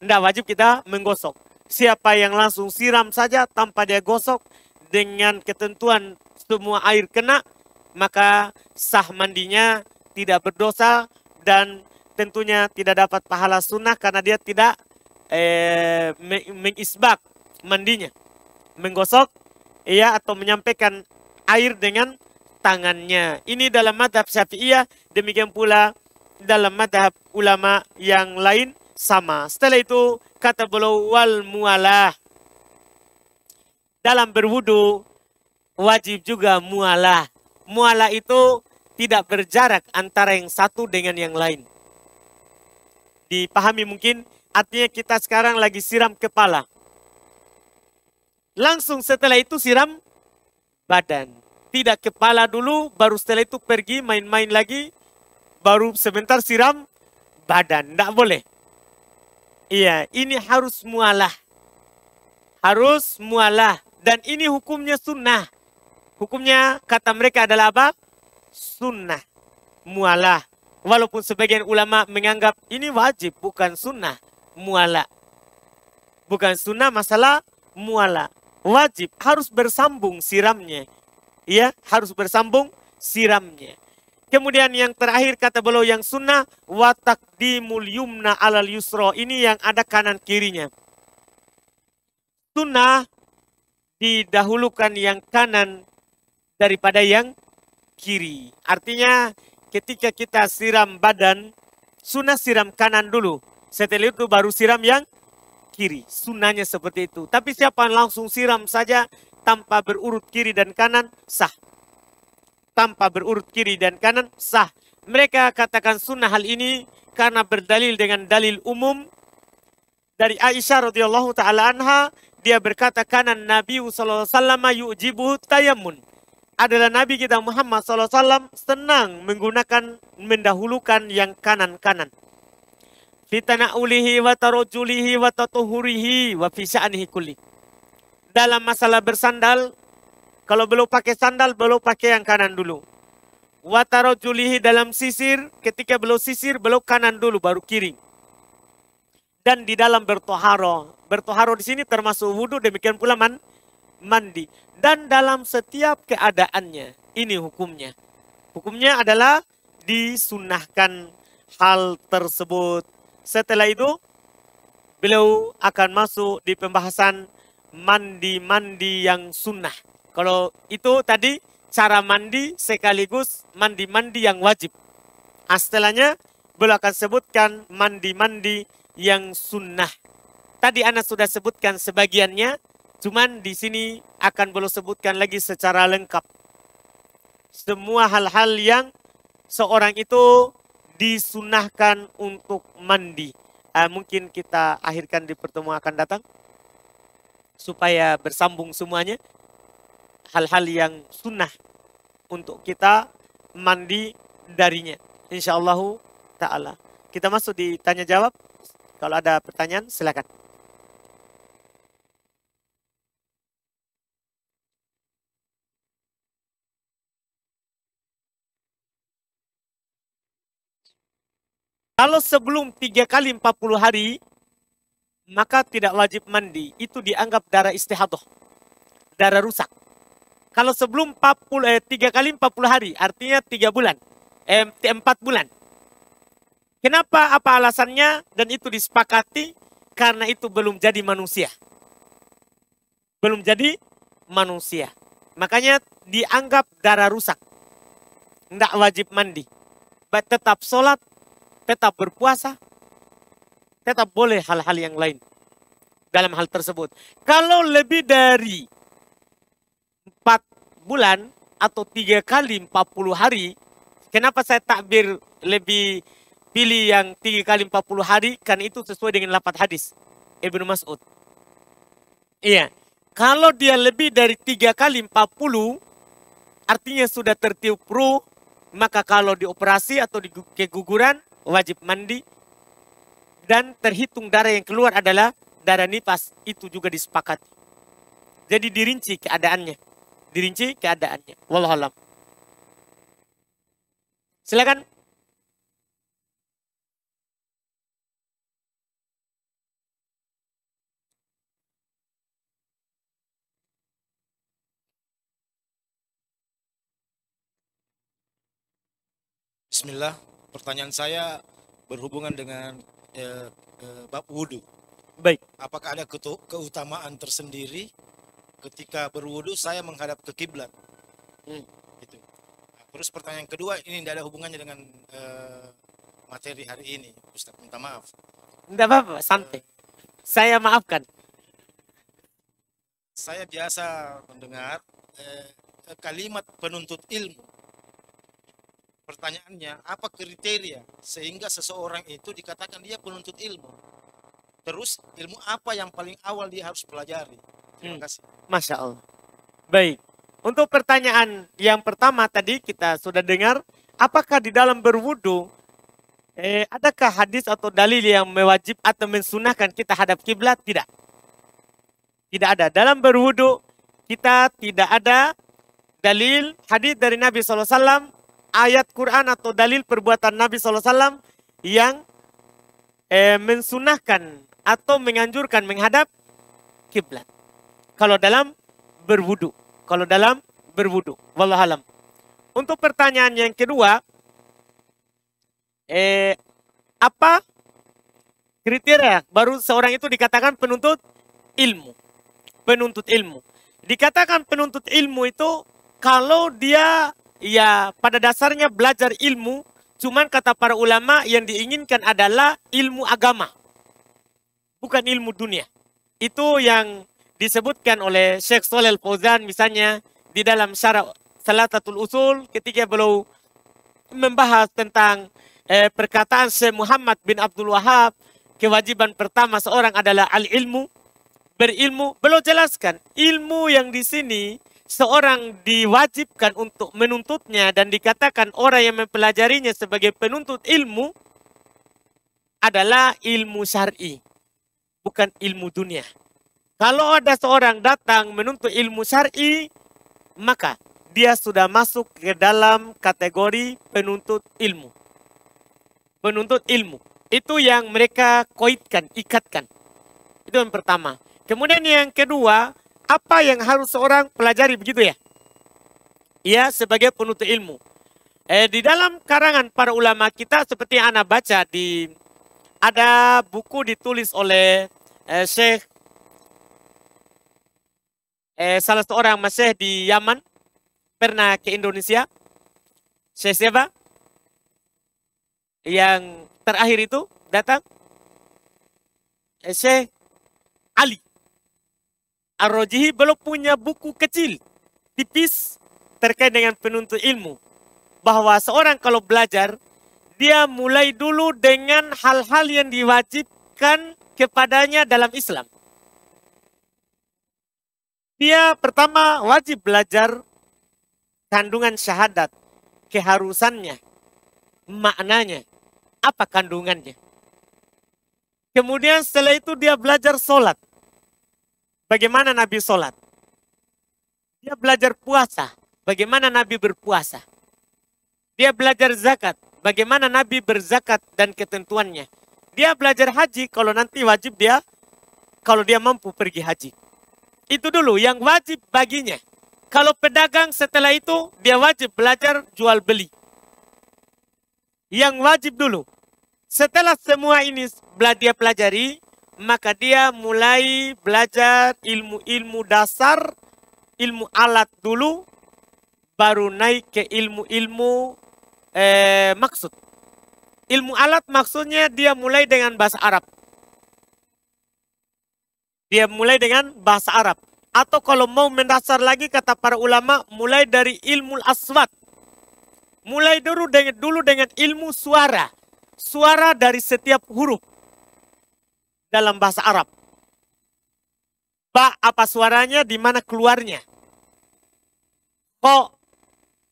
Speaker 1: Tidak wajib kita menggosok. Siapa yang langsung siram saja tanpa dia gosok, dengan ketentuan semua air kena, maka sah mandinya, tidak berdosa, dan tentunya tidak dapat pahala sunnah karena dia tidak mengisbak mandinya. Menggosok atau menyampaikan air dengan tangannya. Ini dalam madhab Syafi'iyah, demikian pula dalam madhab ulama yang lain sama. Setelah itu kata beliau wal mualah. Dalam berwudu wajib juga mualah. Mualah itu tidak berjarak antara yang satu dengan yang lain. Dipahami mungkin, artinya kita sekarang lagi siram kepala. Langsung setelah itu siram badan. Tidak kepala dulu, baru setelah itu pergi main-main lagi, baru sebentar siram badan. Tidak boleh. Iya, ini harus mualah. Harus mualah. Dan ini hukumnya sunnah. Hukumnya kata mereka adalah apa? Sunnah. Mualah. Walaupun sebagian ulama menganggap ini wajib, bukan sunnah. Mualah. Bukan sunnah, masalah mualah. Wajib, harus bersambung siramnya. Ya, harus bersambung siramnya. Kemudian yang terakhir kata beliau yang sunnah wa taqdimul yumna alal yusra. Ini yang ada kanan kirinya. Sunnah didahulukan yang kanan daripada yang kiri. Artinya ketika kita siram badan, sunnah siram kanan dulu. Setelah itu baru siram yang kiri. Sunnahnya seperti itu. Tapi siapa langsung siram saja tanpa berurut kiri dan kanan, sah. Tanpa berurut kiri dan kanan, sah. Mereka katakan sunnah hal ini karena berdalil dengan dalil umum dari Aisyah radhiyallahu taala anha. Dia berkata kanan Nabi sallallahu alaihi wasallam yu'jibuhu tayammun. Adalah Nabi kita Muhammad sallallahu alaihi wasallam senang mendahulukan yang kanan-kanan. Fitana'ulihi wa tarojulihi wa tatuhurihi wa fi sya'nihi kulli. Dalam masalah bersandal, kalau belum pakai sandal, belum pakai yang kanan dulu. Wataro julihi dalam sisir, ketika belum sisir, belum kanan dulu, baru kiri. Dan di dalam bertoharo. Bertoharo di sini termasuk wudhu, demikian pula mandi. Dan dalam setiap keadaannya, ini hukumnya. Hukumnya adalah disunnahkan hal tersebut. Setelah itu, beliau akan masuk di pembahasan mandi-mandi yang sunnah. Kalau itu tadi cara mandi sekaligus mandi-mandi yang wajib. Setelahnya beliau akan sebutkan mandi-mandi yang sunnah. Tadi Ana sudah sebutkan sebagiannya, cuman di sini akan beliau sebutkan lagi secara lengkap. Semua hal-hal yang seorang itu disunnahkan untuk mandi. Mungkin kita akhirkan di pertemuan akan datang, supaya bersambung semuanya. Hal-hal yang sunnah untuk kita mandi darinya. Insyaallah ta'ala. Kita masuk di tanya jawab. Kalau ada pertanyaan silakan. Kalau sebelum 3 kali 40 hari, maka tidak wajib mandi. Itu dianggap darah istihadah. Darah rusak. Kalau sebelum 3 kali 40 hari, artinya 3 bulan. 4 bulan. Kenapa? Apa alasannya? Dan itu disepakati karena itu belum jadi manusia. Belum jadi manusia. Makanya dianggap darah rusak. Tidak wajib mandi. Tetap sholat, tetap berpuasa, tetap boleh hal-hal yang lain dalam hal tersebut. Kalau lebih dari 4 bulan atau 3 kali 40 hari, kenapa saya takbir lebih pilih yang 3 kali 40 hari? Karena itu sesuai dengan lafaz hadis Ibnu Mas'ud. Iya. Kalau dia lebih dari 3 kali 40, artinya sudah tertiup ruh, maka kalau dioperasi atau di keguguran, wajib mandi. Dan terhitung darah yang keluar adalah darah nifas. Itu juga disepakati. Jadi dirinci keadaannya. Dirinci keadaannya. Wallahualam. Silakan.
Speaker 2: Bismillah, pertanyaan saya berhubungan dengan bab wudhu.
Speaker 1: Baik.
Speaker 2: Apakah ada keutamaan tersendiri ketika berwudhu saya menghadap ke kiblat? Gitu. Nah, terus pertanyaan kedua, ini tidak ada hubungannya dengan materi hari ini, Ustaz. Minta maaf.
Speaker 1: Tidak apa-apa, santai. Saya maafkan.
Speaker 2: Saya biasa mendengar kalimat penuntut ilmu. Pertanyaannya, apa kriteria sehingga seseorang itu dikatakan dia penuntut ilmu? Terus ilmu apa yang paling awal dia harus pelajari? Terima kasih.
Speaker 1: Masya Allah. Baik. Untuk pertanyaan yang pertama tadi kita sudah dengar, apakah di dalam berwudu adakah hadis atau dalil yang mewajib atau mensunahkan kita hadap kiblat? Tidak. Tidak ada. Dalam berwudu kita tidak ada dalil hadis dari Nabi SAW, ayat Quran atau dalil perbuatan Nabi SAW yang mensunahkan atau menganjurkan menghadap kiblat. Kalau dalam berwudu. Kalau dalam berwudu. Wallahualam. Untuk pertanyaan yang kedua, apa kriteria baru seorang itu dikatakan penuntut ilmu? Penuntut ilmu. Dikatakan penuntut ilmu itu kalau dia ya pada dasarnya belajar ilmu, cuman kata para ulama yang diinginkan adalah ilmu agama. Bukan ilmu dunia. Itu yang disebutkan oleh Syekh Shalih Al-Fauzan misalnya di dalam syarah Salatatul Usul ketika beliau membahas tentang perkataan Syekh Muhammad bin Abdul Wahab, kewajiban pertama seorang adalah al-ilmu, berilmu. Beliau jelaskan ilmu yang di sini seorang diwajibkan untuk menuntutnya dan dikatakan orang yang mempelajarinya sebagai penuntut ilmu adalah ilmu syar'i, bukan ilmu dunia. Kalau ada seorang datang menuntut ilmu syar'i, maka dia sudah masuk ke dalam kategori penuntut ilmu. Penuntut ilmu. Itu yang mereka koitkan, ikatkan. Itu yang pertama. Kemudian yang kedua, apa yang harus seorang pelajari begitu ya? Ya, sebagai penuntut ilmu. Di dalam karangan para ulama kita seperti yang Anda baca ada buku ditulis oleh Syekh salah seorang masyayikh di Yaman pernah ke Indonesia. Syekh siapa? Yang terakhir itu datang Syekh Ali Ar-Rajihi. Belum punya buku kecil, tipis, terkait dengan penuntut ilmu. Bahwa seorang kalau belajar, dia mulai dulu dengan hal-hal yang diwajibkan kepadanya dalam Islam. Dia pertama wajib belajar kandungan syahadat, keharusannya, maknanya, apa kandungannya. Kemudian setelah itu dia belajar sholat. Bagaimana Nabi sholat? Dia belajar puasa. Bagaimana Nabi berpuasa? Dia belajar zakat. Bagaimana Nabi berzakat dan ketentuannya. Dia belajar haji kalau nanti wajib dia, kalau dia mampu pergi haji. Itu dulu yang wajib baginya. Kalau pedagang setelah itu dia wajib belajar jual beli. Yang wajib dulu. Setelah semua ini dia pelajari, maka dia mulai belajar ilmu-ilmu dasar, ilmu alat dulu, baru naik ke ilmu-ilmu maksud. Ilmu alat maksudnya dia mulai dengan bahasa Arab. Dia mulai dengan bahasa Arab. Atau kalau mau mendasar lagi kata para ulama, mulai dari ilmu aswat. Mulai dulu dengan ilmu suara. Suara dari setiap huruf dalam bahasa Arab. Ba apa suaranya, di mana keluarnya. Ko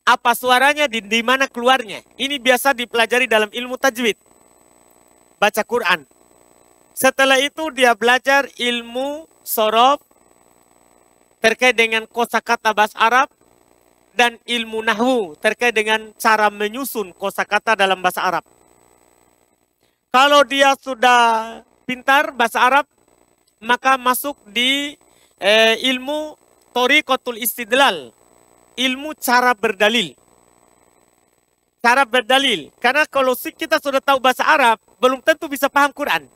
Speaker 1: apa suaranya, di mana keluarnya. Ini biasa dipelajari dalam ilmu tajwid. Baca Quran. Setelah itu dia belajar ilmu sorof terkait dengan kosakata bahasa Arab dan ilmu nahwu terkait dengan cara menyusun kosakata dalam bahasa Arab. Kalau dia sudah pintar bahasa Arab, maka masuk di ilmu Thoriqatul Istidlal, ilmu cara berdalil. Cara berdalil, karena kalau kita sudah tahu bahasa Arab, belum tentu bisa paham Quran.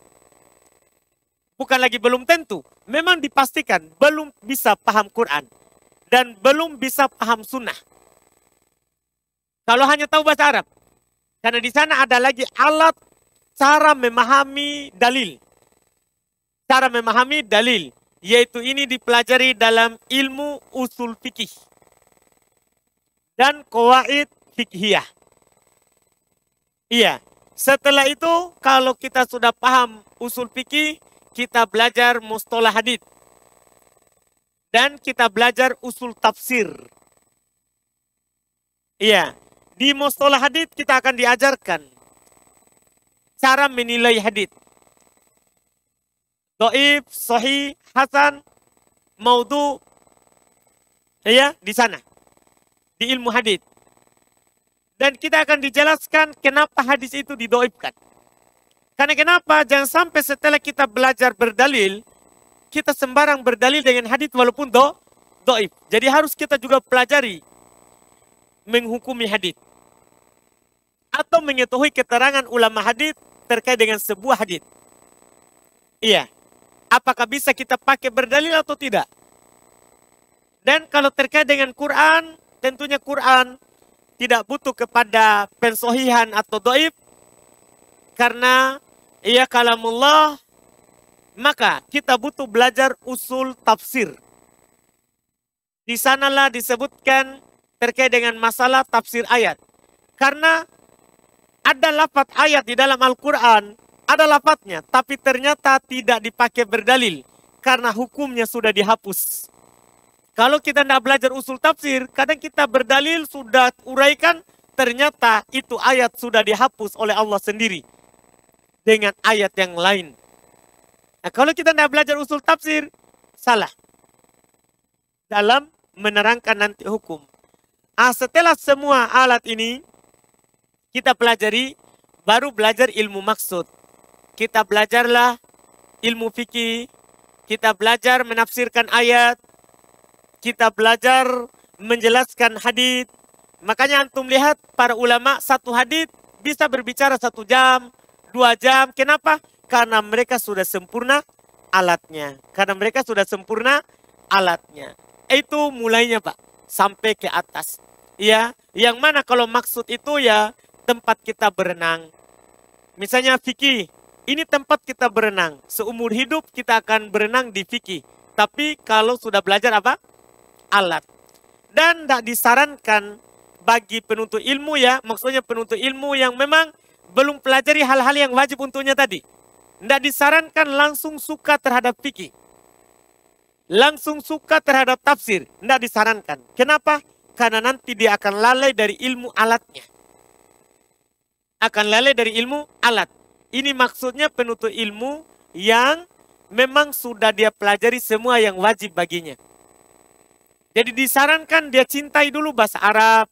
Speaker 1: Bukan lagi belum tentu, memang dipastikan belum bisa paham Quran dan belum bisa paham sunnah. Kalau hanya tahu bahasa Arab, karena di sana ada lagi alat cara memahami dalil. Cara memahami dalil, yaitu ini dipelajari dalam ilmu usul fikih dan qawaid fikhiyah. Iya, setelah itu kalau kita sudah paham usul fikih, kita belajar mustalah hadits dan kita belajar usul tafsir. Iya, di mustalah hadits kita akan diajarkan cara menilai hadits. Dhaif, sahih, hasan, maudhu. Ya, di sana. Di ilmu hadits. Dan kita akan dijelaskan kenapa hadis itu didhaifkan. Karena kenapa? Jangan sampai setelah kita belajar berdalil, kita sembarang berdalil dengan hadits walaupun dhaif. Jadi harus kita juga pelajari menghukumi hadits. Atau mengetahui keterangan ulama hadits terkait dengan sebuah hadits. Iya. Apakah bisa kita pakai berdalil atau tidak? Dan kalau terkait dengan Quran, tentunya Quran tidak butuh kepada pensohihan atau dhaif. Karena ia kalamullah, maka kita butuh belajar usul tafsir. Di sanalah disebutkan terkait dengan masalah tafsir ayat. Karena ada lafaz ayat di dalam Al-Quran, ada lafaznya, tapi ternyata tidak dipakai berdalil karena hukumnya sudah dihapus. Kalau kita tidak belajar usul tafsir, kadang kita berdalil sudah uraikan, ternyata itu ayat sudah dihapus oleh Allah sendiri dengan ayat yang lain. Nah, kalau kita tidak belajar usul tafsir, salah dalam menerangkan nanti hukum. Setelah semua alat ini kita pelajari, baru belajar ilmu maksud. Kita belajarlah ilmu fikih, kita belajar menafsirkan ayat, kita belajar menjelaskan hadis. Makanya antum lihat para ulama satu hadis bisa berbicara 1 jam, 2 jam. Kenapa? Karena mereka sudah sempurna alatnya. Karena mereka sudah sempurna alatnya. Itu mulainya Pak, sampai ke atas. Ya, yang mana kalau maksud itu ya tempat kita berenang. Misalnya fikih, ini tempat kita berenang. Seumur hidup kita akan berenang di fikih. Tapi kalau sudah belajar apa? Alat. Dan tidak disarankan bagi penuntut ilmu ya, maksudnya penuntut ilmu yang memang belum pelajari hal-hal yang wajib untuknya tadi. Tidak disarankan langsung suka terhadap fikih. Langsung suka terhadap tafsir. Tidak disarankan. Kenapa? karena nanti dia akan lalai dari ilmu alatnya. Akan lalai dari ilmu alat. Ini maksudnya penuntut ilmu yang memang sudah dia pelajari semua yang wajib baginya. Jadi disarankan dia cintai dulu bahasa Arab,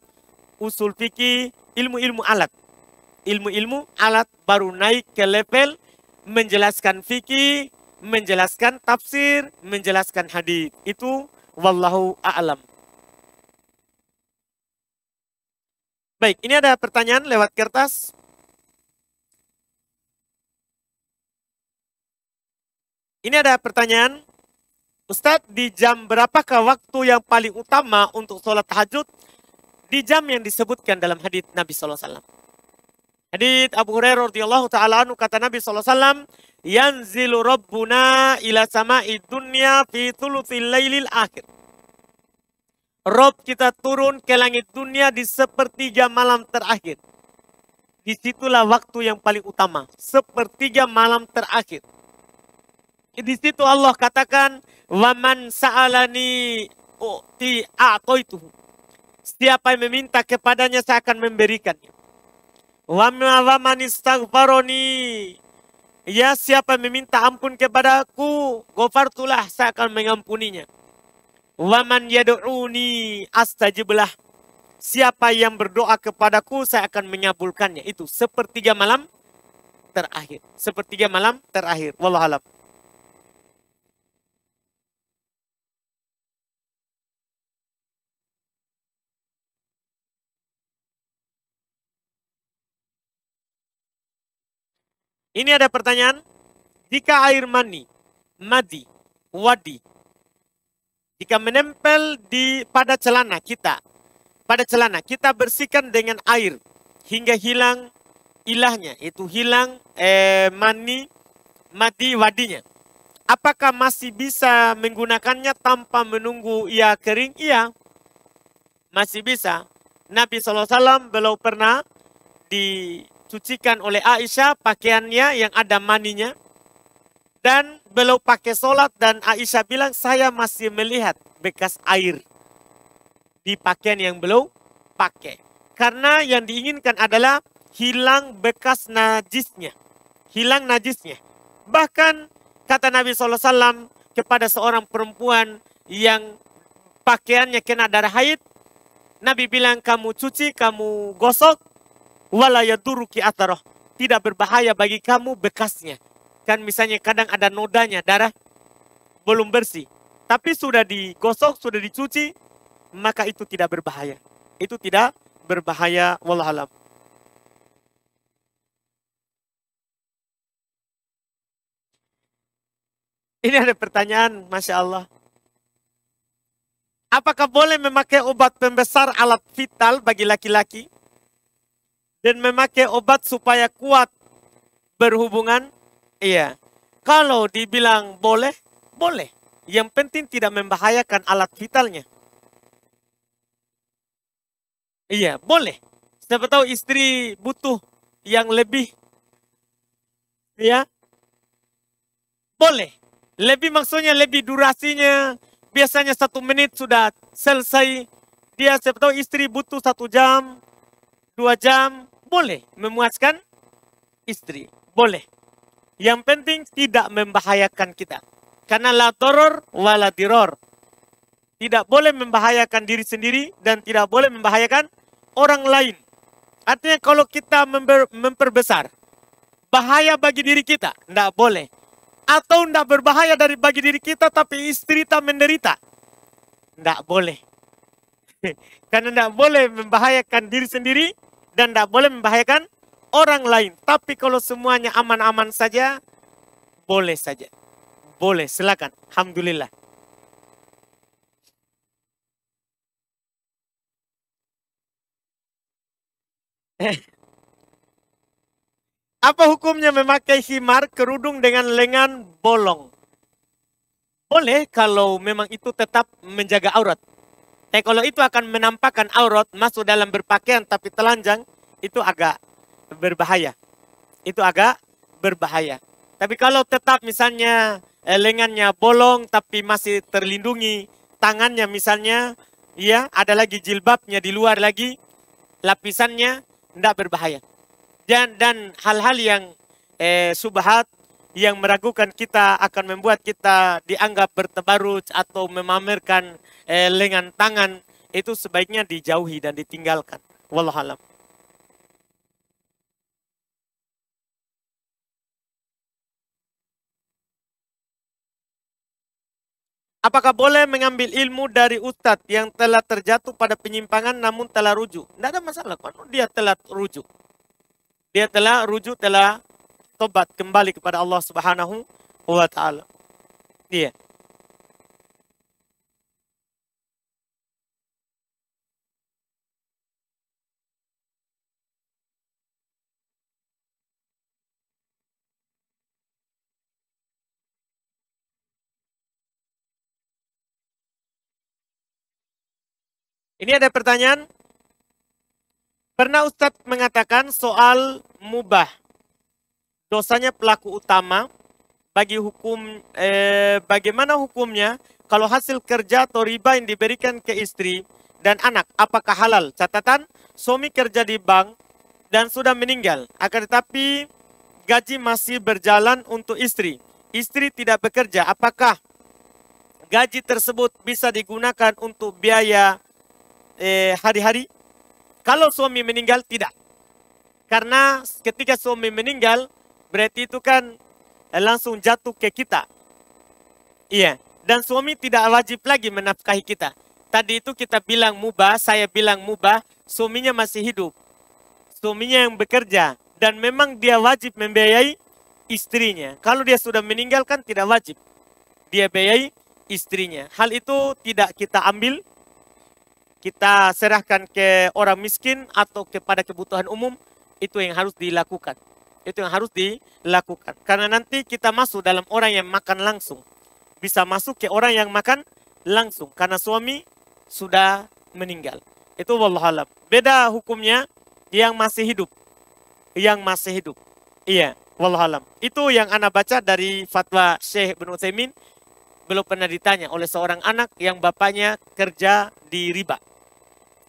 Speaker 1: usul fikih, ilmu-ilmu alat. Ilmu-ilmu alat baru naik ke level menjelaskan fikih, menjelaskan tafsir, menjelaskan hadis. Itu wallahu a'lam. Baik, ini ada pertanyaan lewat kertas. Ini ada pertanyaan. Ustadz, di jam berapakah waktu yang paling utama untuk sholat tahajud? Di jam yang disebutkan dalam hadits Nabi SAW. Hadits Abu Hurairah radhiyallahu ta'ala anhu, kata Nabi SAW, yanzilu rabbuna ila sama'i dunya fi thuluthil lailil akhir. Rob kita turun ke langit dunia di sepertiga malam terakhir. Disitulah waktu yang paling utama. Sepertiga malam terakhir. Di situ Allah katakan, waman sa'alani u'ti a'toituhu. Siapa yang meminta kepadanya, saya akan memberikannya. Waman istaghfaroni. Ya, siapa yang meminta ampun kepadaku, ghafartulah, saya akan mengampuninya. Waman yad'uni astajiblah. Siapa yang berdoa kepadaku, saya akan menyabulkannya. Itu sepertiga malam terakhir. Sepertiga malam terakhir. Wallahu a'lam. Ini ada pertanyaan. Jika air mani, wadi, jika menempel pada celana kita, bersihkan dengan air hingga hilang ilahnya, itu hilang wadinya. Apakah masih bisa menggunakannya tanpa menunggu ia kering? Iya, masih bisa. Nabi SAW belum pernah dicucikan oleh Aisyah pakaiannya yang ada maninya. Dan belum pakai sholat, dan Aisyah bilang, saya masih melihat bekas air di pakaian yang belum pakai. Karena yang diinginkan adalah hilang bekas najisnya. Hilang najisnya. Bahkan kata Nabi SAW kepada seorang perempuan yang pakaiannya kena darah haid, Nabi bilang, kamu cuci, kamu gosok, wala yaduruki atharoh. Tidak berbahaya bagi kamu bekasnya. Kan misalnya kadang ada nodanya, darah belum bersih. Tapi sudah digosok, sudah dicuci, maka itu tidak berbahaya. Itu tidak berbahaya, wallahu alam. Ini ada pertanyaan, Masya Allah. Apakah boleh memakai obat pembesar alat vital bagi laki-laki? Dan memakai obat supaya kuat berhubungan? Iya. Kalau dibilang boleh, boleh. Yang penting tidak membahayakan alat vitalnya. Iya, boleh. Siapa tahu istri butuh yang lebih. Ya. Boleh. Lebih maksudnya lebih durasinya. Biasanya 1 menit sudah selesai. Dia siapa tahu istri butuh 1 jam, 2 jam. Boleh memuaskan istri. Boleh. Yang penting tidak membahayakan kita. Karena la doror wa la diror. Tidak boleh membahayakan diri sendiri dan tidak boleh membahayakan orang lain. Artinya kalau kita memperbesar bahaya bagi diri kita, tidak boleh. Atau tidak berbahaya bagi diri kita tapi istri tak menderita. Tidak boleh. Karena tidak boleh membahayakan diri sendiri dan tidak boleh membahayakan orang lain. Tapi kalau semuanya aman-aman saja, boleh saja. Boleh, silakan. Alhamdulillah. Apa hukumnya memakai khimar kerudung dengan lengan bolong? Boleh kalau memang itu tetap menjaga aurat. Tapi kalau itu akan menampakkan aurat masuk dalam berpakaian tapi telanjang, itu agak berbahaya. Itu agak berbahaya. Tapi kalau tetap misalnya lengannya bolong tapi masih terlindungi, tangannya misalnya ya ada lagi jilbabnya di luar lagi, lapisannya tidak berbahaya. Dan hal-hal yang subhat yang meragukan kita akan membuat kita dianggap bertabaruj atau memamerkan lengan tangan, itu sebaiknya dijauhi dan ditinggalkan. Wallahualam. Apakah boleh mengambil ilmu dari ustadz yang telah terjatuh pada penyimpangan namun telah rujuk? Tidak ada masalah kan? Dia telah rujuk. Dia telah rujuk, telah tobat kembali kepada Allah Subhanahu wa taala. Iya. Ini ada pertanyaan. Pernah Ustadz mengatakan soal mubah. Dosanya pelaku utama bagi hukum bagaimana hukumnya kalau hasil kerja atau riba yang diberikan ke istri dan anak, apakah halal? Catatan, suami kerja di bank dan sudah meninggal, akan tetapi gaji masih berjalan untuk istri. Istri tidak bekerja, apakah gaji tersebut bisa digunakan untuk biaya hari-hari? Kalau suami meninggal, tidak. Karena ketika suami meninggal, berarti itu kan langsung jatuh ke kita. Iya. Dan suami tidak wajib lagi menafkahi kita. Tadi itu kita bilang mubah, saya bilang mubah, suaminya masih hidup. Suaminya yang bekerja. Dan memang dia wajib membiayai istrinya. Kalau dia sudah meninggal kan tidak wajib. Dia biayai istrinya. Hal itu tidak kita ambil. Kita serahkan ke orang miskin atau kepada kebutuhan umum. Itu yang harus dilakukan. Itu yang harus dilakukan. Karena nanti kita masuk dalam orang yang makan langsung. Bisa masuk ke orang yang makan langsung. Karena suami sudah meninggal. Itu wallahualam. Beda hukumnya yang masih hidup. Yang masih hidup. Iya, wallahualam. Itu yang ana baca dari fatwa Syekh Ibnu Utsaimin. Belum pernah ditanya oleh seorang anak yang bapaknya kerja di riba.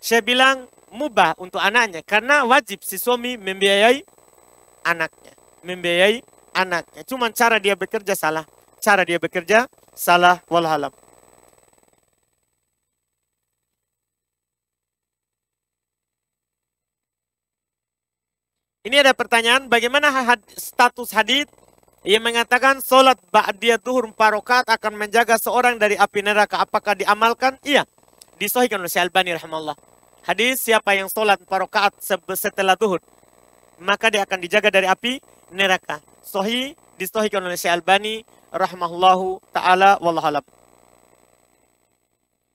Speaker 1: Saya bilang mubah untuk anaknya. Karena wajib si suami membiayai anaknya. Membiayai anaknya. Cuma cara dia bekerja salah. Cara dia bekerja salah. Wallahualam. Ini ada pertanyaan. Bagaimana status hadits yang mengatakan sholat ba'diyah zuhur 4 rakaat akan menjaga seorang dari api neraka? Apakah diamalkan? Iya. Disahihkan oleh Syekh Albani rahimahullah. Hadis siapa yang sholat 4 rakaat setelah zuhur, maka dia akan dijaga dari api neraka. Sahih, disahihkan oleh Syekh Albani rahimahullahu ta'ala, wallahualam.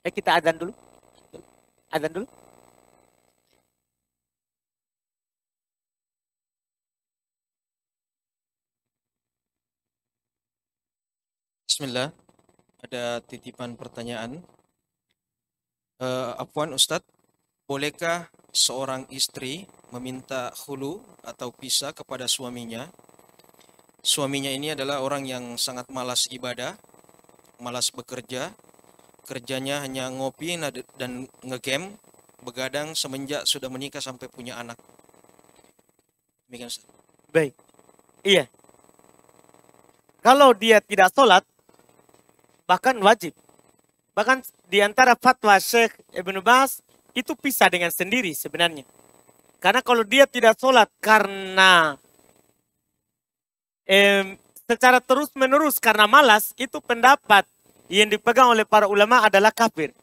Speaker 1: Kita azan dulu. Azan dulu.
Speaker 3: Bismillah, ada titipan pertanyaan. Afwan Ustadz, bolehkah seorang istri meminta khulu atau pisah kepada suaminya? Suaminya ini adalah orang yang sangat malas ibadah, malas bekerja, kerjanya hanya ngopi dan ngegame, begadang semenjak sudah menikah sampai punya anak. Demikian Ustaz.
Speaker 1: Baik. Iya. Kalau dia tidak sholat, bahkan wajib. Bahkan di antara fatwa Syekh Ibnu Baz itu pisah dengan sendiri sebenarnya. Karena kalau dia tidak sholat karena secara terus-menerus karena malas, itu pendapat yang dipegang oleh para ulama adalah kafir.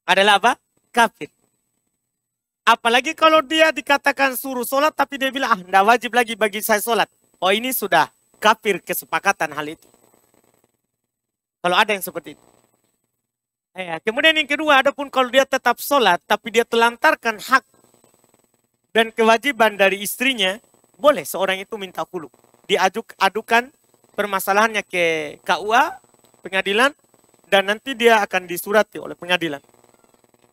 Speaker 1: Adalah apa? Kafir. Apalagi kalau dia dikatakan suruh sholat tapi dia bilang, tidak wajib lagi bagi saya sholat. Oh, ini sudah kafir kesepakatan hal itu. Kalau ada yang seperti itu. Kemudian yang kedua, adapun kalau dia tetap sholat tapi dia telantarkan hak dan kewajiban dari istrinya, boleh seorang itu minta khulu. Diadukan permasalahannya ke KUA, pengadilan, dan nanti dia akan disurati oleh pengadilan.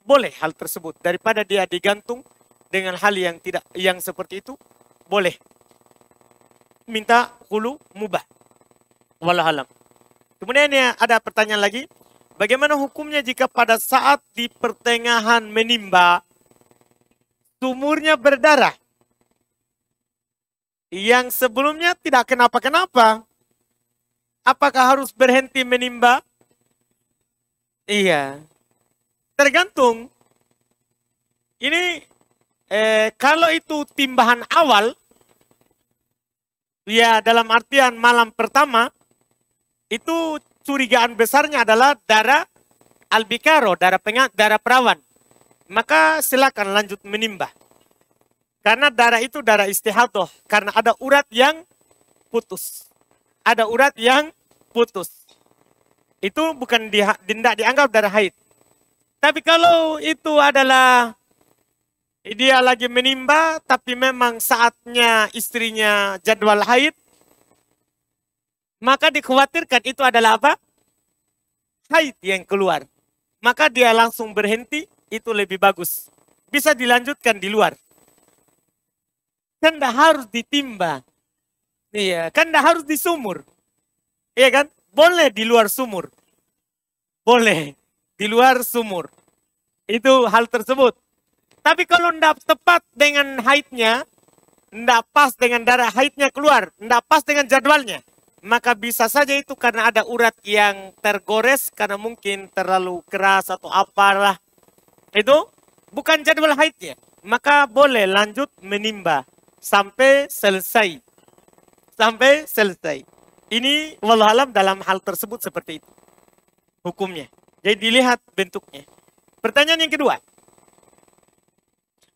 Speaker 1: Boleh hal tersebut. Daripada dia digantung dengan hal yang seperti itu, boleh minta khulu mubah. Wallahualam. Kemudian ada pertanyaan lagi. Bagaimana hukumnya jika pada saat di pertengahan menimba, sumurnya berdarah? Yang sebelumnya tidak kenapa-kenapa. Apakah harus berhenti menimba? Iya. Tergantung. Ini kalau itu timbahan awal, ya dalam artian malam pertama, itu curigaan besarnya adalah darah albikaro, darah perawan. Maka silakan lanjut menimba. Karena darah itu darah istihadah. Karena ada urat yang putus. Ada urat yang putus. Itu bukan tidak dianggap darah haid. Tapi kalau itu adalah dia lagi menimba, tapi memang saatnya istrinya jadwal haid, maka dikhawatirkan itu adalah apa? Haid yang keluar. Maka dia langsung berhenti, itu lebih bagus. Bisa dilanjutkan di luar. Kan tidak harus ditimba. Iya, kan tidak harus di sumur. Iya kan? Boleh di luar sumur. Boleh di luar sumur. Itu hal tersebut. Tapi kalau tidak tepat dengan haidnya, tidak pas dengan darah haidnya keluar, tidak pas dengan jadwalnya, maka bisa saja itu karena ada urat yang tergores karena mungkin terlalu keras atau apalah. Itu bukan jadwal haidnya. Maka boleh lanjut menimba sampai selesai. Sampai selesai. Ini wallahualam dalam hal tersebut seperti itu. Hukumnya. Jadi dilihat bentuknya. Pertanyaan yang kedua.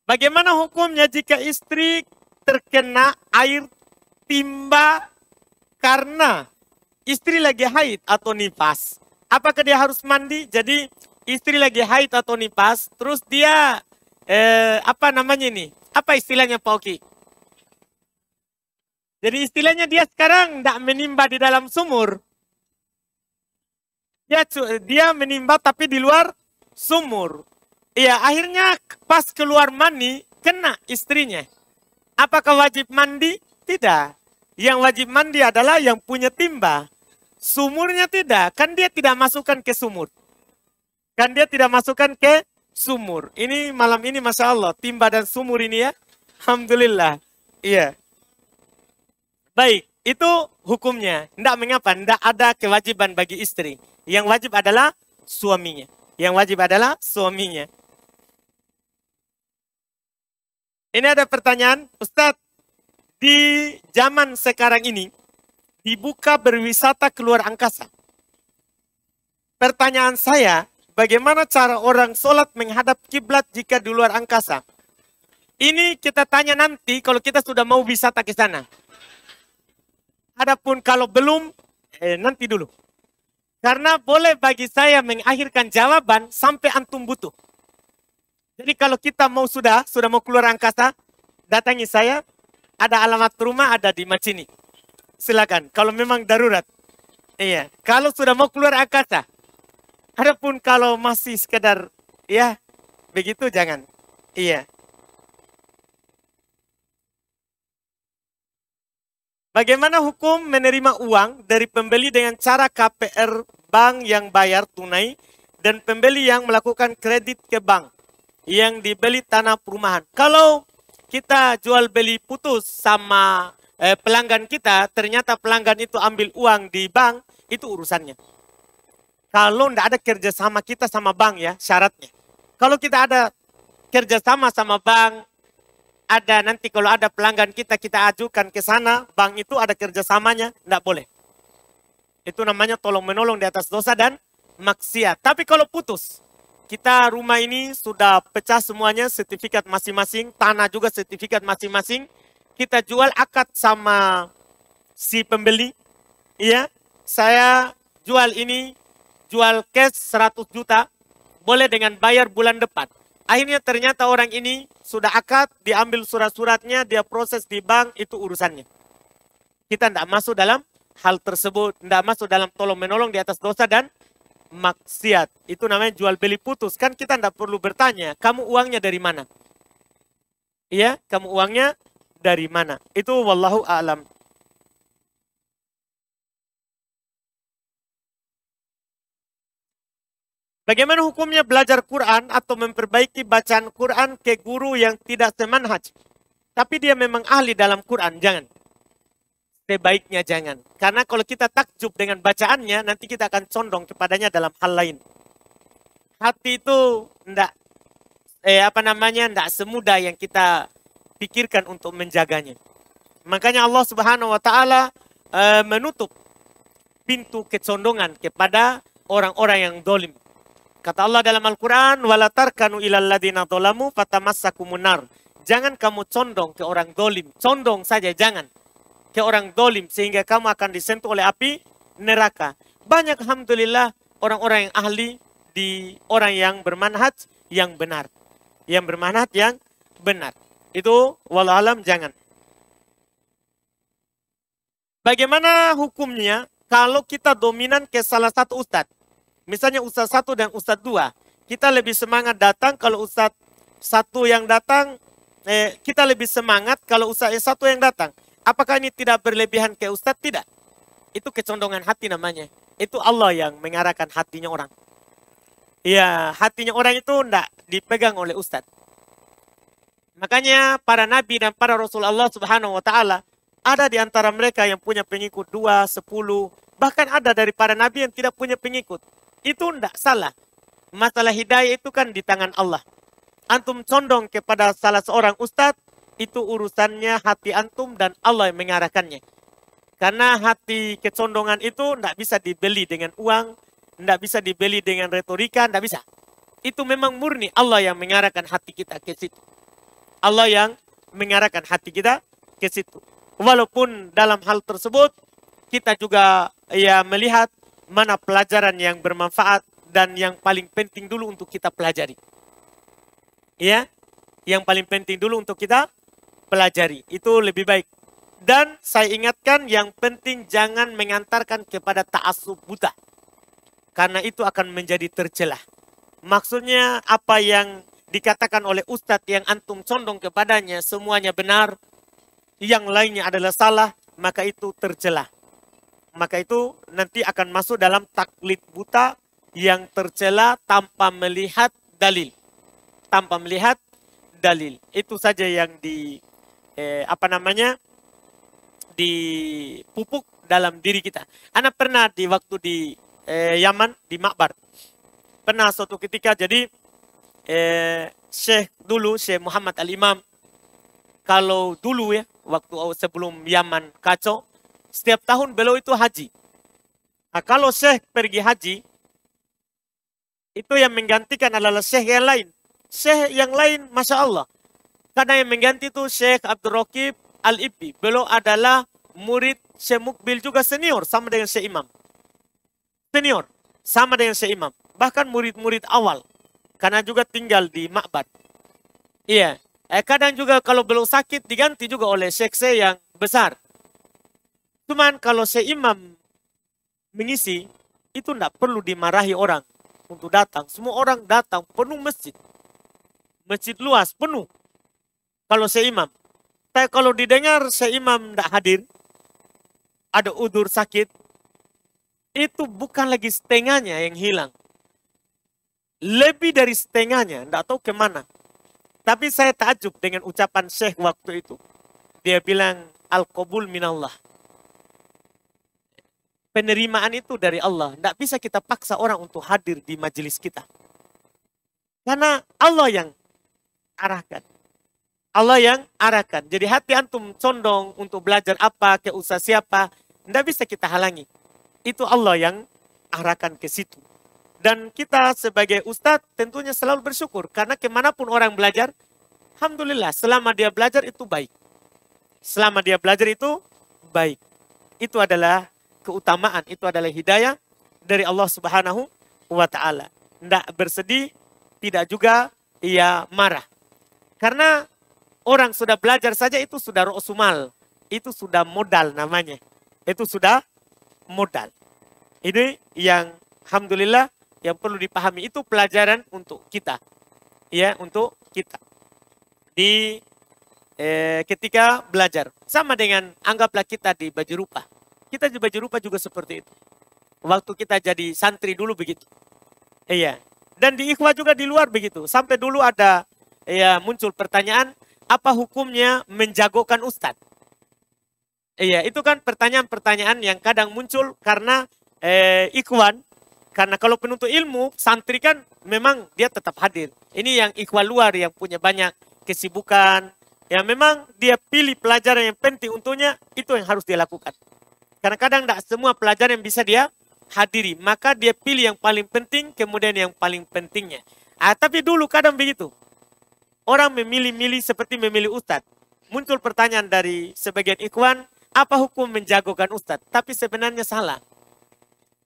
Speaker 1: Bagaimana hukumnya jika istri terkena air timba karena istri lagi haid atau nifas? Apakah dia harus mandi? Jadi istri lagi haid atau nifas, terus dia apa namanya ini? Apa istilahnya Pak Oki? Jadi istilahnya dia sekarang tidak menimba di dalam sumur. Dia menimba tapi di luar sumur. Iya, akhirnya pas keluar mandi, kena istrinya. Apakah wajib mandi? Tidak. Yang wajib mandi adalah yang punya timba. Sumurnya tidak, kan dia tidak masukkan ke sumur. Kan dia tidak masukkan ke sumur. Ini malam ini Masya Allah, timba dan sumur ini ya. Alhamdulillah. Iya. Baik, itu hukumnya. Tidak mengapa, tidak ada kewajiban bagi istri. Yang wajib adalah suaminya. Yang wajib adalah suaminya. Ini ada pertanyaan, Ustadz, di zaman sekarang ini, dibuka berwisata keluar angkasa. Pertanyaan saya, bagaimana cara orang sholat menghadap kiblat jika di luar angkasa? Ini kita tanya nanti kalau kita sudah mau wisata ke sana. Adapun kalau belum, nanti dulu. Karena boleh bagi saya mengakhirkan jawaban sampai antum butuh. Jadi kalau kita mau sudah mau keluar angkasa, datangi saya, ada alamat rumah ada di Macini. Silakan, kalau memang darurat. Iya, kalau sudah mau keluar angkasa. Adapun kalau masih sekedar, ya, begitu jangan. Iya. Bagaimana hukum menerima uang dari pembeli dengan cara KPR bank yang bayar tunai dan pembeli yang melakukan kredit ke bank yang dibeli tanah perumahan? Kalau kita jual beli putus sama pelanggan kita, ternyata pelanggan itu ambil uang di bank, itu urusannya. Kalau tidak ada kerjasama kita sama bank ya, syaratnya. Kalau kita ada kerjasama sama bank, ada nanti kalau ada pelanggan kita ajukan ke sana, bank itu ada kerjasamanya, tidak boleh. Itu namanya tolong menolong di atas dosa dan maksiat. Tapi kalau putus, kita rumah ini sudah pecah semuanya, sertifikat masing-masing, tanah juga sertifikat masing-masing. Kita jual akad sama si pembeli. Iya, saya jual ini, jual cash 100 juta, boleh dengan bayar bulan depan. Akhirnya ternyata orang ini sudah akad, diambil surat-suratnya, dia proses di bank, itu urusannya. Kita tidak masuk dalam hal tersebut, tidak masuk dalam tolong menolong di atas dosa dan maksiat. Itu namanya jual beli putus. Kan kita tidak perlu bertanya, kamu uangnya dari mana? Iya, kamu uangnya dari mana? Itu wallahu a'lam. Bagaimana hukumnya belajar Quran atau memperbaiki bacaan Quran ke guru yang tidak semanhaj? Tapi dia memang ahli dalam Quran, jangan. Sebaiknya jangan. Karena kalau kita takjub dengan bacaannya, nanti kita akan condong kepadanya dalam hal lain. Hati itu enggak semudah yang kita pikirkan untuk menjaganya. Makanya Allah Subhanahu wa taala menutup pintu kecondongan kepada orang-orang yang dolim. Kata Allah dalam Al-Quran, wala tarkanu ilal ladina dzalamu fatamassakumun nar. Jangan kamu condong ke orang dolim. Condong saja, jangan ke orang dolim. Sehingga kamu akan disentuh oleh api neraka. Banyak alhamdulillah orang-orang yang ahli di orang yang bermanhaj yang benar. Yang bermanhaj yang benar. Itu walau alam jangan. Bagaimana hukumnya kalau kita dominan ke salah satu ustadz? Misalnya ustadz 1 dan ustadz 2. Kita lebih semangat datang kalau ustadz 1 yang datang. Kita lebih semangat kalau ustadz 1 yang datang. Apakah ini tidak berlebihan ke ustadz? Tidak. Itu kecondongan hati namanya. Itu Allah yang mengarahkan hatinya orang. Ya, hatinya orang itu tidak dipegang oleh ustadz. Makanya para nabi dan para rasul Allah Subhanahu wa taala ada di antara mereka yang punya pengikut 2, 10, bahkan ada dari para nabi yang tidak punya pengikut. Itu tidak salah. Masalah hidayah itu kan di tangan Allah. Antum condong kepada salah seorang ustadz, itu urusannya hati antum dan Allah yang mengarahkannya. Karena hati kecondongan itu tidak bisa dibeli dengan uang, tidak bisa dibeli dengan retorika, tidak bisa. Itu memang murni Allah yang mengarahkan hati kita ke situ. Allah yang mengarahkan hati kita ke situ. Walaupun dalam hal tersebut kita juga melihat mana pelajaran yang bermanfaat dan yang paling penting dulu untuk kita pelajari. Ya, yang paling penting dulu untuk kita pelajari. Itu lebih baik. Dan saya ingatkan yang penting jangan mengantarkan kepada ta'assub buta. Karena itu akan menjadi tercelah. Maksudnya apa yang dikatakan oleh ustadz yang antum condong kepadanya semuanya benar, yang lainnya adalah salah, maka itu tercelah. Maka itu nanti akan masuk dalam taklid buta yang tercela tanpa melihat dalil. Tanpa melihat dalil. Itu saja yang dipupuk dalam diri kita. Anak pernah di waktu di Yaman, di Ma'bar. Pernah suatu ketika jadi Syekh Muhammad Al-Imam, kalau dulu ya, waktu sebelum Yaman kacau, setiap tahun beliau itu haji. Nah, kalau Syekh pergi haji, itu yang menggantikan adalah Syekh yang lain. Syekh yang lain, Masya Allah. Karena yang mengganti itu Syekh Abdul Raqib Al-Ibbi. Beliau adalah murid Syekh Mukbil juga senior, sama dengan Syekh Imam. Senior, sama dengan Syekh Imam. Bahkan murid-murid awal. Karena juga tinggal di Ma'bad. Iya. Kadang juga kalau beliau sakit, diganti juga oleh Syekh yang besar. Cuman kalau Syekh Imam mengisi, itu tidak perlu dimarahi orang untuk datang. Semua orang datang, penuh masjid. Masjid luas, penuh. Kalau Syekh Imam. Tapi kalau didengar Syekh Imam tidak hadir, ada udur sakit, itu bukan lagi setengahnya yang hilang. Lebih dari setengahnya, tidak tahu kemana. Tapi saya takjub dengan ucapan Syekh waktu itu. Dia bilang, Al-Qabul minallah. Penerimaan itu dari Allah. Tidak bisa kita paksa orang untuk hadir di majelis kita. Karena Allah yang arahkan. Allah yang arahkan. Jadi hati antum condong untuk belajar apa, ke usaha siapa. Tidak bisa kita halangi. Itu Allah yang arahkan ke situ. Dan kita sebagai ustadz tentunya selalu bersyukur. Karena kemanapun orang belajar, alhamdulillah selama dia belajar itu baik. Selama dia belajar itu baik. Itu adalah keutamaan, itu adalah hidayah dari Allah Subhanahu wa ta'ala. Tidak bersedih, tidak juga ia marah. Karena orang sudah belajar saja itu sudah ro'sumal. Itu sudah modal namanya. Itu sudah modal. Ini yang alhamdulillah yang perlu dipahami, itu pelajaran untuk kita. Ya, untuk kita. Di ketika belajar. Sama dengan anggaplah kita di baju rupa. Kita di baju rupa juga seperti itu. Waktu kita jadi santri dulu begitu. Iya. Dan di ikhwah juga di luar begitu. Sampai dulu ada ya muncul pertanyaan, apa hukumnya menjagokan ustadz? Iya, itu kan pertanyaan-pertanyaan yang kadang muncul karena ikhwan. Karena kalau penuntut ilmu, santri kan memang dia tetap hadir. Ini yang ikhwan luar yang punya banyak kesibukan. Ya memang dia pilih pelajaran yang penting untuknya, itu yang harus dia lakukan. Karena kadang tidak semua pelajaran yang bisa dia hadiri. Maka dia pilih yang paling penting, kemudian yang paling pentingnya. Tapi dulu kadang begitu. Orang memilih-milih seperti memilih ustadz. Muncul pertanyaan dari sebagian ikhwan, apa hukum menjagokan ustadz? Tapi sebenarnya salah.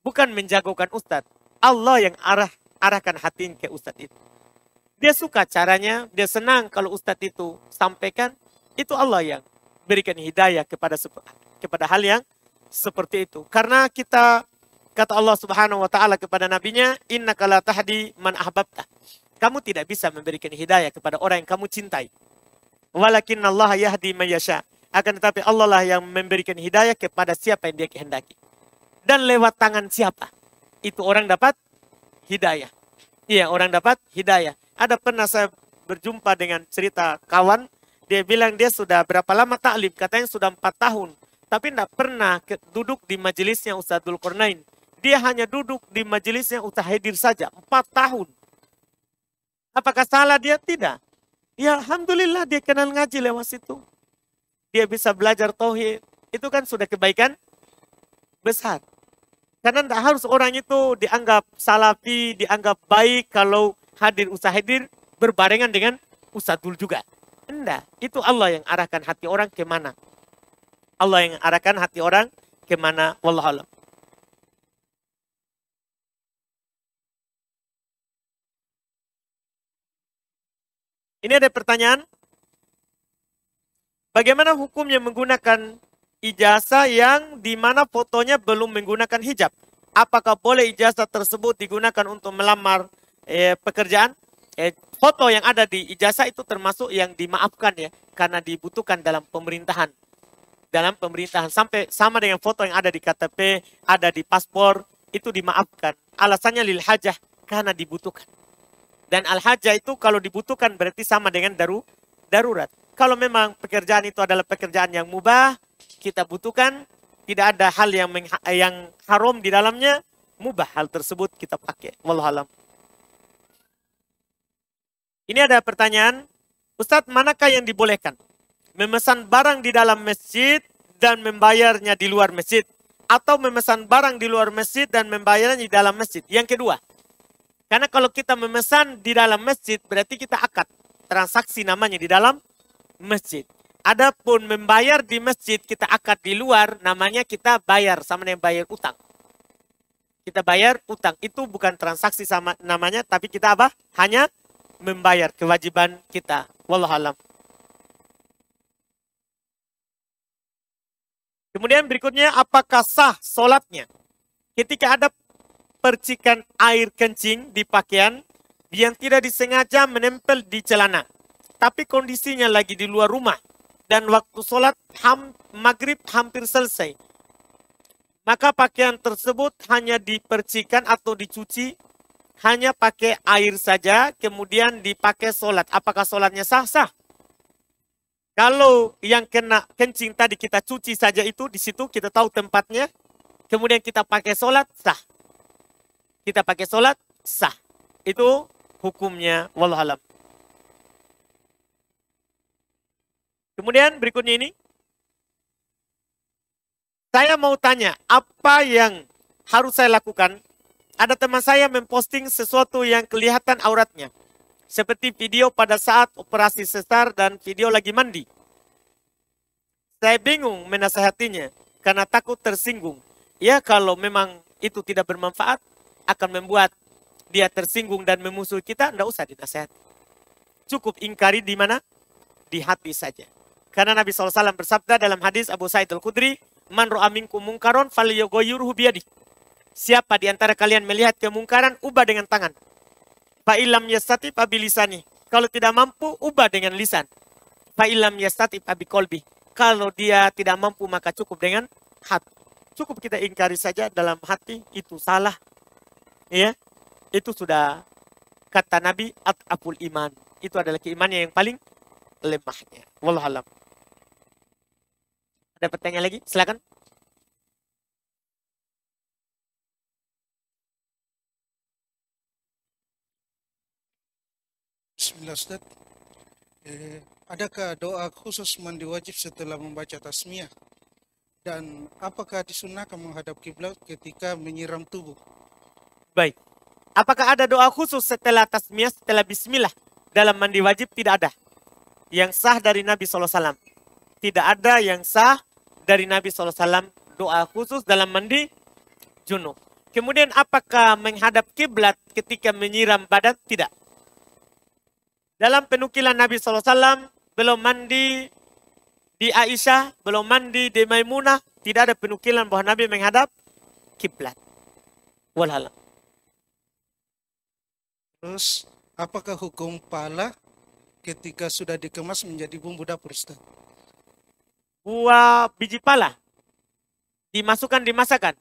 Speaker 1: Bukan menjagokan ustadz. Allah yang arahkan hati ke ustadz itu. Dia suka caranya, dia senang kalau ustadz itu sampaikan. Itu Allah yang berikan hidayah kepada hal yang seperti itu. Karena kita, kata Allah Subhanahu wa Ta'ala kepada nabinya, innaka la tahdi man ahbabta. Kamu tidak bisa memberikan hidayah kepada orang yang kamu cintai. Walakin Allah yahdi man yasha. Akan tetapi Allah lah yang memberikan hidayah kepada siapa yang dia kehendaki. Dan lewat tangan siapa? Itu orang dapat hidayah. Iya, orang dapat hidayah. Ada pernah saya berjumpa dengan cerita kawan. Dia bilang dia sudah berapa lama taklim. Katanya sudah 4 tahun. Tapi tidak pernah duduk di majelisnya Ustaz Dzulqarnain. Dia hanya duduk di majelisnya Ustaz Haidir saja. 4 tahun. Apakah salah dia? Tidak. Ya Alhamdulillah dia kenal ngaji lewat situ. Dia bisa belajar tauhid. Itu kan sudah kebaikan besar. Karena tidak harus orang itu dianggap salafi, dianggap baik kalau hadir Ustaz Haidir berbarengan dengan Ustaz Dul juga. Tidak. Itu Allah yang arahkan hati orang kemana. Allah yang arahkan hati orang kemana. Wallahualam. Ini ada pertanyaan. Bagaimana hukumnya menggunakan ijazah yang di mana fotonya belum menggunakan hijab? Apakah boleh ijazah tersebut digunakan untuk melamar pekerjaan? Foto yang ada di ijazah itu termasuk yang dimaafkan ya, karena dibutuhkan dalam pemerintahan. Dalam pemerintahan sampai sama dengan foto yang ada di KTP, ada di paspor, itu dimaafkan. Alasannya lil hajah, karena dibutuhkan. Dan al hajah itu kalau dibutuhkan berarti sama dengan darurat. Kalau memang pekerjaan itu adalah pekerjaan yang mubah, kita butuhkan, tidak ada hal yang haram di dalamnya, mubah hal tersebut kita pakai. Wallahualam. Ini ada pertanyaan, Ustadz, manakah yang dibolehkan? Memesan barang di dalam masjid dan membayarnya di luar masjid, atau memesan barang di luar masjid dan membayarnya di dalam masjid? Yang kedua, karena kalau kita memesan di dalam masjid berarti kita akad transaksi namanya di dalam masjid. Adapun membayar di masjid kita akad di luar namanya kita bayar sama dengan bayar utang. Kita bayar utang itu bukan transaksi sama namanya, tapi kita apa? Hanya membayar kewajiban kita. Wallahualam. Kemudian berikutnya, apakah sah sholatnya ketika ada percikan air kencing di pakaian yang tidak disengaja menempel di celana, tapi kondisinya lagi di luar rumah dan waktu sholat maghrib hampir selesai. Maka pakaian tersebut hanya dipercikan atau dicuci hanya pakai air saja, kemudian dipakai sholat. Apakah sholatnya sah? Sah. Kalau yang kena kencing tadi kita cuci saja itu, di situ kita tahu tempatnya, kemudian kita pakai sholat, sah. Kita pakai sholat, sah. Itu hukumnya, wallahualam. Kemudian berikutnya ini, saya mau tanya, apa yang harus saya lakukan? Ada teman saya memposting sesuatu yang kelihatan auratnya. Seperti video pada saat operasi sesar dan video lagi mandi. Saya bingung menasehatinya karena takut tersinggung. Ya kalau memang itu tidak bermanfaat, akan membuat dia tersinggung dan memusuhi kita, tidak usah dinasehati. Cukup ingkari di mana? Di hati saja. Karena Nabi SAW bersabda dalam hadis Abu Sa'id Al-Khudri, Man ro'a minkum mungkaron falyughayyirhu biyadihi. Siapa di antara kalian melihat kemungkaran, ubah dengan tangan. Fa'ilam yastati fabilisani. Kalau tidak mampu, ubah dengan lisan. Fa'ilam yastati fabiqalbi. Kalau dia tidak mampu, maka cukup dengan hati. Cukup kita ingkari saja dalam hati, itu salah. Ya, itu sudah kata Nabi, at'aful iman. Itu adalah keimannya yang paling lemahnya. Wallahualam. Ada pertanyaan lagi? Silakan.
Speaker 4: Bismillah Ustaz. Adakah doa khusus mandi wajib setelah membaca tasmiyah? Dan apakah disunahkan menghadap kiblat ketika menyiram tubuh?
Speaker 1: Baik. Apakah ada doa khusus setelah tasmiyah, setelah bismillah dalam mandi wajib? Tidak ada. Yang sah dari Nabi SAW. Tidak ada yang sah dari Nabi SAW doa khusus dalam mandi junub. Kemudian apakah menghadap kiblat ketika menyiram badan? Tidak. Dalam penukilan Nabi SAW, belum mandi di Aisyah, belum mandi di Maimunah, tidak ada penukilan bahwa Nabi menghadap kiblat. Walhalam.
Speaker 4: Terus, apakah hukum pala ketika sudah dikemas menjadi bumbu dapur, Ustaz?
Speaker 1: Buah biji pala dimasukkan di masakan.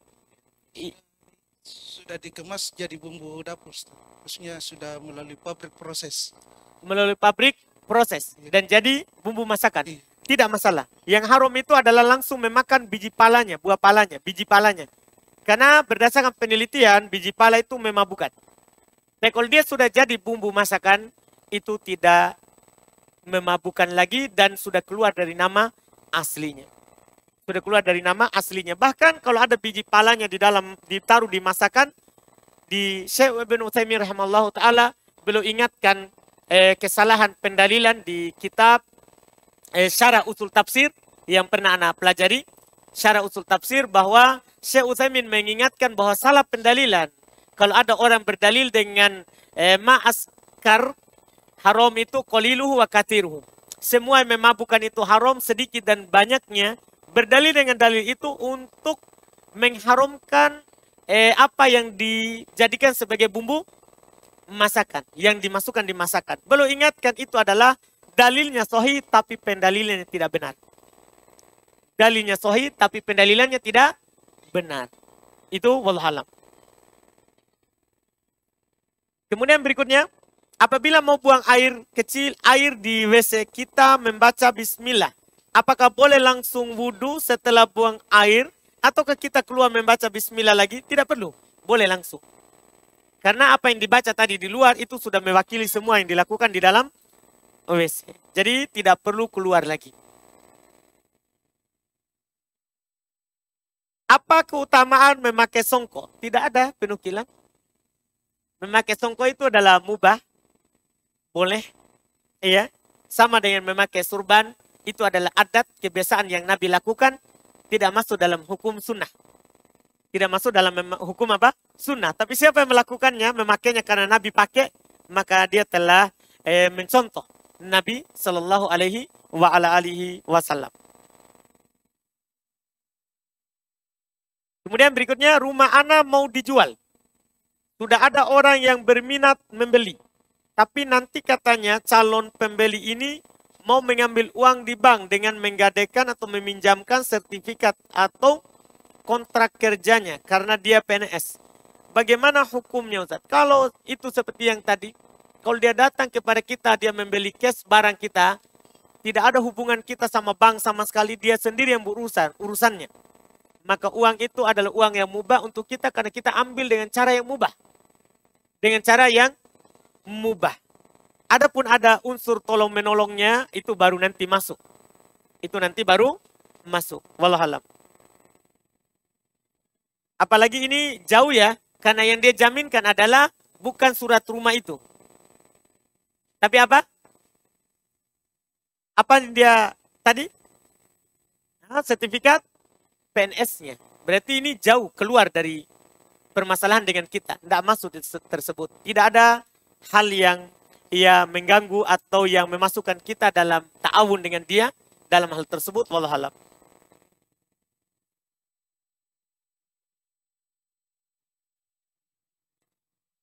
Speaker 4: Sudah dikemas jadi bumbu dapur, Ustaz. Maksudnya sudah melalui pabrik proses.
Speaker 1: Melalui pabrik proses dan jadi bumbu masakan. Tidak masalah. Yang haram itu adalah langsung memakan biji palanya, buah palanya, biji palanya. Karena berdasarkan penelitian, biji pala itu memabukkan. Dan kalau dia sudah jadi bumbu masakan, itu tidak memabukkan lagi dan sudah keluar dari nama aslinya. Sudah keluar dari nama aslinya. Bahkan kalau ada biji palanya di dalam, ditaruh di masakan, di Syekh Ibn Utsaimin rahimahullah ta'ala, beliau ingatkan kesalahan pendalilan di kitab Syarah Usul Tafsir yang pernah anak pelajari. Syarah Usul Tafsir bahwa Syekh Utsaimin mengingatkan bahwa salah pendalilan. Kalau ada orang berdalil dengan ma'askar, haram itu qaliluhu wa kathiruhu. Semua yang memabukkan itu haram, sedikit dan banyaknya. Berdalil dengan dalil itu untuk mengharamkan apa yang dijadikan sebagai bumbu masakan, yang dimasukkan di masakan. Belum ingatkan itu adalah dalilnya sahih tapi pendalilannya tidak benar. Dalilnya sahih tapi pendalilannya tidak benar. Itu wallahualam. Kemudian berikutnya, apabila mau buang air kecil, air di WC, kita membaca bismillah. Apakah boleh langsung wudhu setelah buang air? Ataukah kita keluar membaca bismillah lagi? Tidak perlu. Boleh langsung. Karena apa yang dibaca tadi di luar itu sudah mewakili semua yang dilakukan di dalam WC. Jadi tidak perlu keluar lagi. Apa keutamaan memakai songkok? Tidak ada penukilan. Memakai songkok itu adalah mubah. Boleh. Iya. Sama dengan memakai surban. Itu adalah adat kebiasaan yang Nabi lakukan. Tidak masuk dalam hukum sunnah. Tidak masuk dalam hukum apa? Sunnah. Tapi siapa yang melakukannya, memakainya karena Nabi pakai, maka dia telah mencontoh Nabi Sallallahu Alaihi Wasallam. Kemudian berikutnya, rumah ana mau dijual. Sudah ada orang yang berminat membeli. Tapi nanti katanya calon pembeli ini mau mengambil uang di bank dengan menggadaikan atau meminjamkan sertifikat atau kontrak kerjanya karena dia PNS. Bagaimana hukumnya, Ustaz? Kalau itu seperti yang tadi, kalau dia datang kepada kita, dia membeli cash barang kita, tidak ada hubungan kita sama bank sama sekali, dia sendiri yang urusannya. Maka uang itu adalah uang yang mubah untuk kita karena kita ambil dengan cara yang mubah. Dengan cara yang mubah. Adapun ada unsur tolong menolongnya, itu baru nanti masuk. Itu nanti baru masuk. Wallahualam. Apalagi ini jauh ya, karena yang dia jaminkan adalah bukan surat rumah itu. Tapi apa? Apa dia tadi? Nah, sertifikat PNS-nya. Berarti ini jauh keluar dari permasalahan dengan kita. Tidak masuk tersebut. Tidak ada hal yang ia mengganggu atau yang memasukkan kita dalam ta'awun dengan dia dalam hal tersebut. Wallahualam.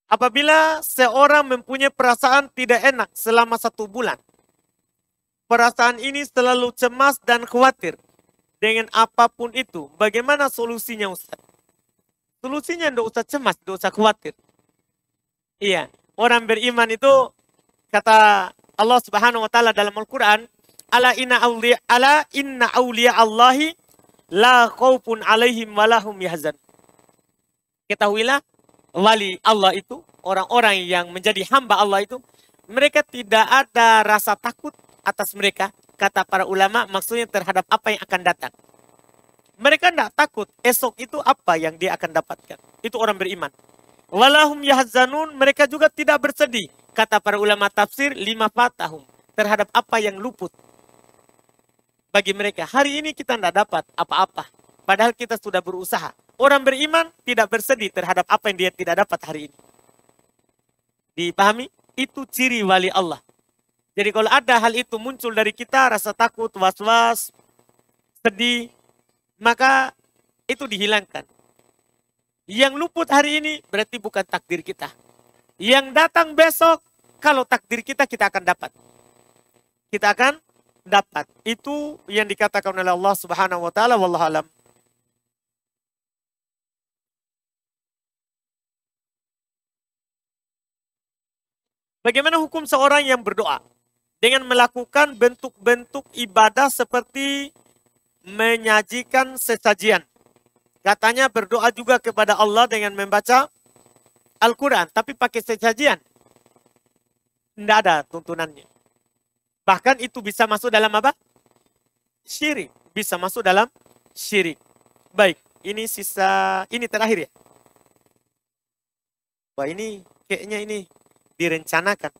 Speaker 1: Apabila seorang mempunyai perasaan tidak enak selama 1 bulan, perasaan ini selalu cemas dan khawatir dengan apapun itu, bagaimana solusinya, Ustaz? Solusinya tidak usah cemas, tidak usah khawatir. Iya, Orang beriman itu kata Allah Subhanahu wa taala dalam Al-Qur'an, ala inna awliya Allahi la khaufun alaihim walahum yahzan. Ketahuilah wali Allah itu, orang-orang yang menjadi hamba Allah itu, mereka tidak ada rasa takut atas mereka. Kata para ulama, maksudnya terhadap apa yang akan datang. Mereka tidak takut esok itu apa yang dia akan dapatkan. Itu orang beriman. Walahum yahzanun, mereka juga tidak bersedih. Kata para ulama tafsir, 5 fatahum. Terhadap apa yang luput. Bagi mereka, hari ini kita tidak dapat apa-apa. Padahal kita sudah berusaha. Orang beriman tidak bersedih terhadap apa yang dia tidak dapat hari ini. Dipahami? Itu ciri wali Allah. Jadi kalau ada hal itu muncul dari kita, rasa takut, was-was, sedih, maka itu dihilangkan. Yang luput hari ini berarti bukan takdir kita. Yang datang besok, kalau takdir kita, kita akan dapat. Kita akan dapat. Itu yang dikatakan oleh Allah Subhanahu wa taala, wallahu alam. Bagaimana hukum seorang yang berdoa dengan melakukan bentuk-bentuk ibadah seperti menyajikan sesajian? Katanya berdoa juga kepada Allah dengan membaca Al-Quran, tapi pakai sesajian. Tidak ada tuntunannya. Bahkan itu bisa masuk dalam apa? Syirik. Bisa masuk dalam syirik. Baik, ini ini terakhir ya. Wah ini kayaknya ini direncanakan.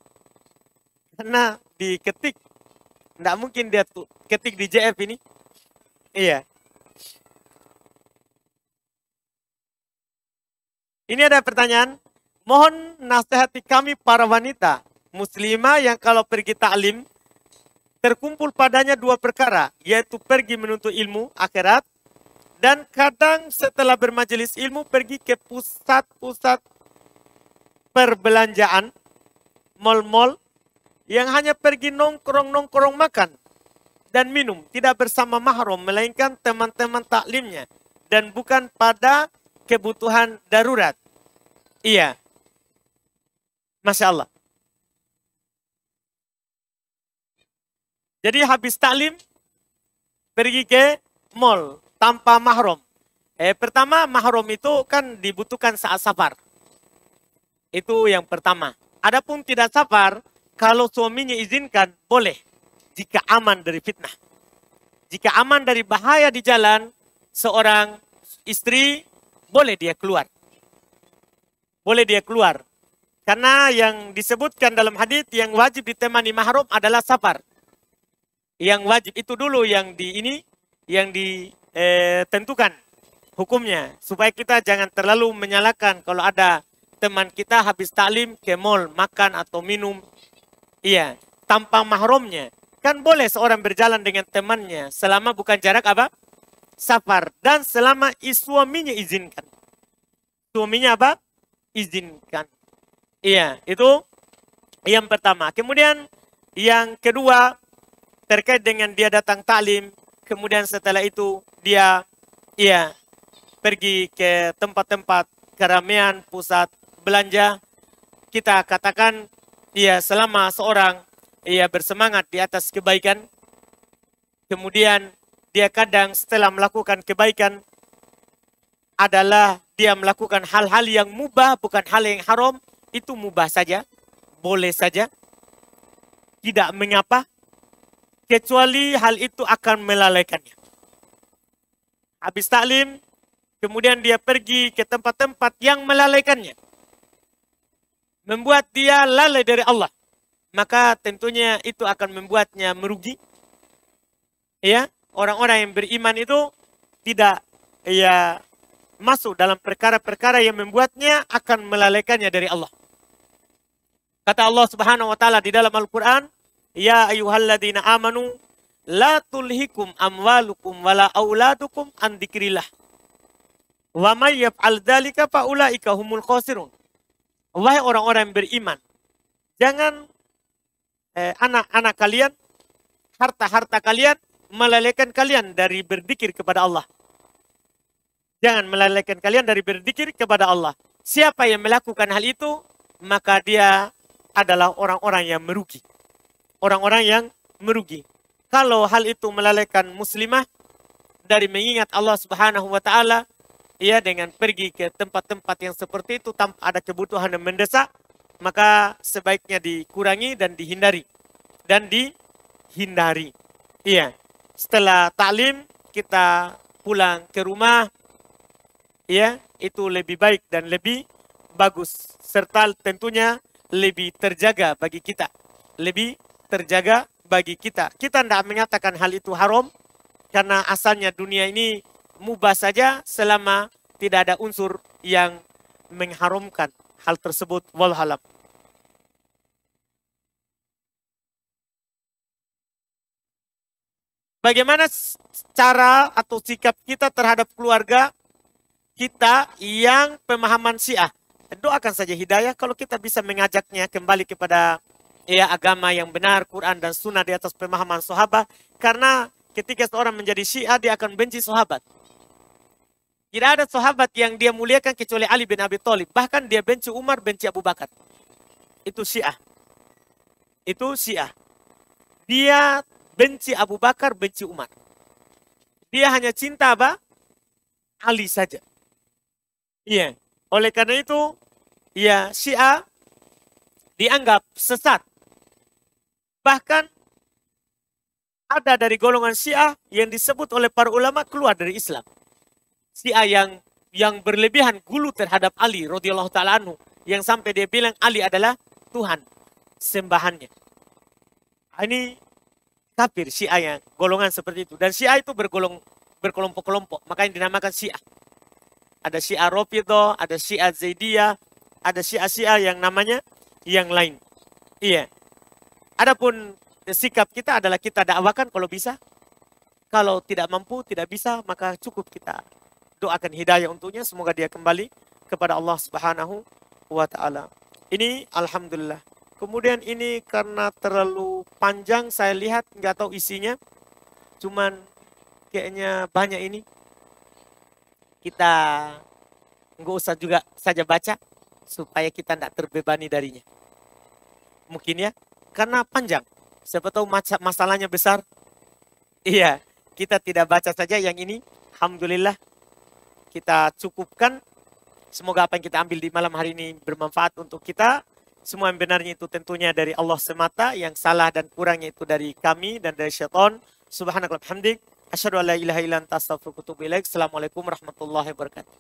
Speaker 1: Karena diketik. Tidak mungkin dia tuh ketik di JF ini. Iya. Ini ada pertanyaan. Mohon nasihati kami para wanita muslimah yang kalau pergi taklim terkumpul padanya 2 perkara. Yaitu pergi menuntut ilmu akhirat. Dan kadang setelah bermajelis ilmu pergi ke pusat-pusat perbelanjaan. Mal-mal yang hanya pergi nongkrong-nongkrong makan dan minum, tidak bersama mahram, melainkan teman-teman taklimnya dan bukan pada kebutuhan darurat. Iya. Masya Allah. Jadi habis taklim pergi ke mall tanpa mahram. Pertama mahram itu kan dibutuhkan saat safar. Itu yang pertama. Adapun tidak safar, kalau suaminya izinkan, boleh. Jika aman dari fitnah. Jika aman dari bahaya di jalan, seorang istri, boleh dia keluar. Boleh dia keluar. Karena yang disebutkan dalam hadis yang wajib ditemani mahram adalah safar. Yang wajib itu dulu yang ditentukan hukumnya. Supaya kita jangan terlalu menyalahkan kalau ada teman kita habis taklim ke mall makan atau minum, iya, tanpa mahramnya. Kan boleh seorang berjalan dengan temannya selama bukan jarak apa? Safar. Dan selama suaminya izinkan. Suaminya apa? Izinkan. Iya, itu yang pertama. Kemudian yang kedua terkait dengan dia datang taklim, kemudian setelah itu dia pergi ke tempat-tempat keramaian, pusat belanja, kita katakan selama seorang bersemangat di atas kebaikan, kemudian dia kadang setelah melakukan kebaikan adalah dia melakukan hal-hal yang mubah, bukan hal yang haram, itu mubah saja, boleh saja, tidak mengapa, kecuali hal itu akan melalaikannya. Habis taklim, kemudian dia pergi ke tempat-tempat yang melalaikannya, membuat dia lalai dari Allah, maka tentunya itu akan membuatnya merugi. Ya, orang-orang yang beriman itu tidak masuk dalam perkara-perkara yang membuatnya akan melalaikannya dari Allah. Kata Allah Subhanahu wa taala di dalam Al-Qur'an, ya ayyuhalladzina amanu la tulhikum amwalukum wala auladukum an dzikrillah. Wa may yaf'al dzalika fa ulaika humul khasirun. Wahai orang-orang yang beriman, jangan anak-anak kalian, harta-harta kalian melalaikan kalian dari berzikir kepada Allah. Jangan melalaikan kalian dari berzikir kepada Allah. Siapa yang melakukan hal itu, maka dia adalah orang-orang yang merugi. Orang-orang yang merugi. Kalau hal itu melalaikan muslimah dari mengingat Allah Subhanahu wa taala, ya, dengan pergi ke tempat-tempat yang seperti itu tanpa ada kebutuhan yang mendesak, maka sebaiknya dikurangi dan dihindari. Iya. Setelah taklim kita pulang ke rumah, ya, itu lebih baik dan lebih bagus, serta tentunya lebih terjaga bagi kita. Lebih terjaga bagi kita. Kita tidak menyatakan hal itu haram, karena asalnya dunia ini mubah saja selama tidak ada unsur yang mengharamkan hal tersebut. Wallahualam. Bagaimana cara atau sikap kita terhadap keluarga kita yang pemahaman Syiah? Doakan saja hidayah kalau kita bisa mengajaknya kembali kepada agama yang benar, Quran dan Sunnah di atas pemahaman sahabat. Karena ketika seorang menjadi Syiah, dia akan benci sahabat. Tidak ada sahabat yang dia muliakan kecuali Ali bin Abi Thalib. Bahkan dia benci Umar, benci Abu Bakar. Itu Syiah. Itu Syiah. Dia benci Abu Bakar, benci Umar. Dia hanya cinta apa? Ali saja. Iya. Oleh karena itu, ya, Syiah dianggap sesat. Bahkan ada dari golongan Syiah yang disebut oleh para ulama keluar dari Islam. Syiah yang berlebihan gulu terhadap Ali radhiyallahu taala anhu, yang sampai dia bilang Ali adalah Tuhan sembahannya. Ini kafir Syiah yang golongan seperti itu. Dan Syiah itu berkelompok-kelompok. Makanya dinamakan Syiah. Ada Syiah Rafidhah, ada Syiah Zaidiyah, ada Syiah yang namanya yang lain. Iya. Adapun sikap kita adalah kita dakwakan kalau bisa. Kalau tidak mampu, tidak bisa, maka cukup kita doakan hidayah untuknya. Semoga dia kembali kepada Allah Subhanahu wa taala. Ini alhamdulillah. Kemudian ini karena terlalu panjang, saya lihat nggak tahu isinya. Cuman kayaknya banyak ini. Kita nggak usah juga saja baca supaya kita tidak terbebani darinya. Mungkin ya, karena panjang. Siapa tahu masalahnya besar. Iya, kita tidak baca saja yang ini. Alhamdulillah kita cukupkan. Semoga apa yang kita ambil di malam hari ini bermanfaat untuk kita. Semua yang benarnya itu tentunya dari Allah semata, yang salah dan kurangnya itu dari kami dan dari syaitan. Subhanakallahumma hamdik, asyhadu an la ilaha illa anta astaghfiruka wa atubu ilaik. Assalamualaikum warahmatullahi wabarakatuh.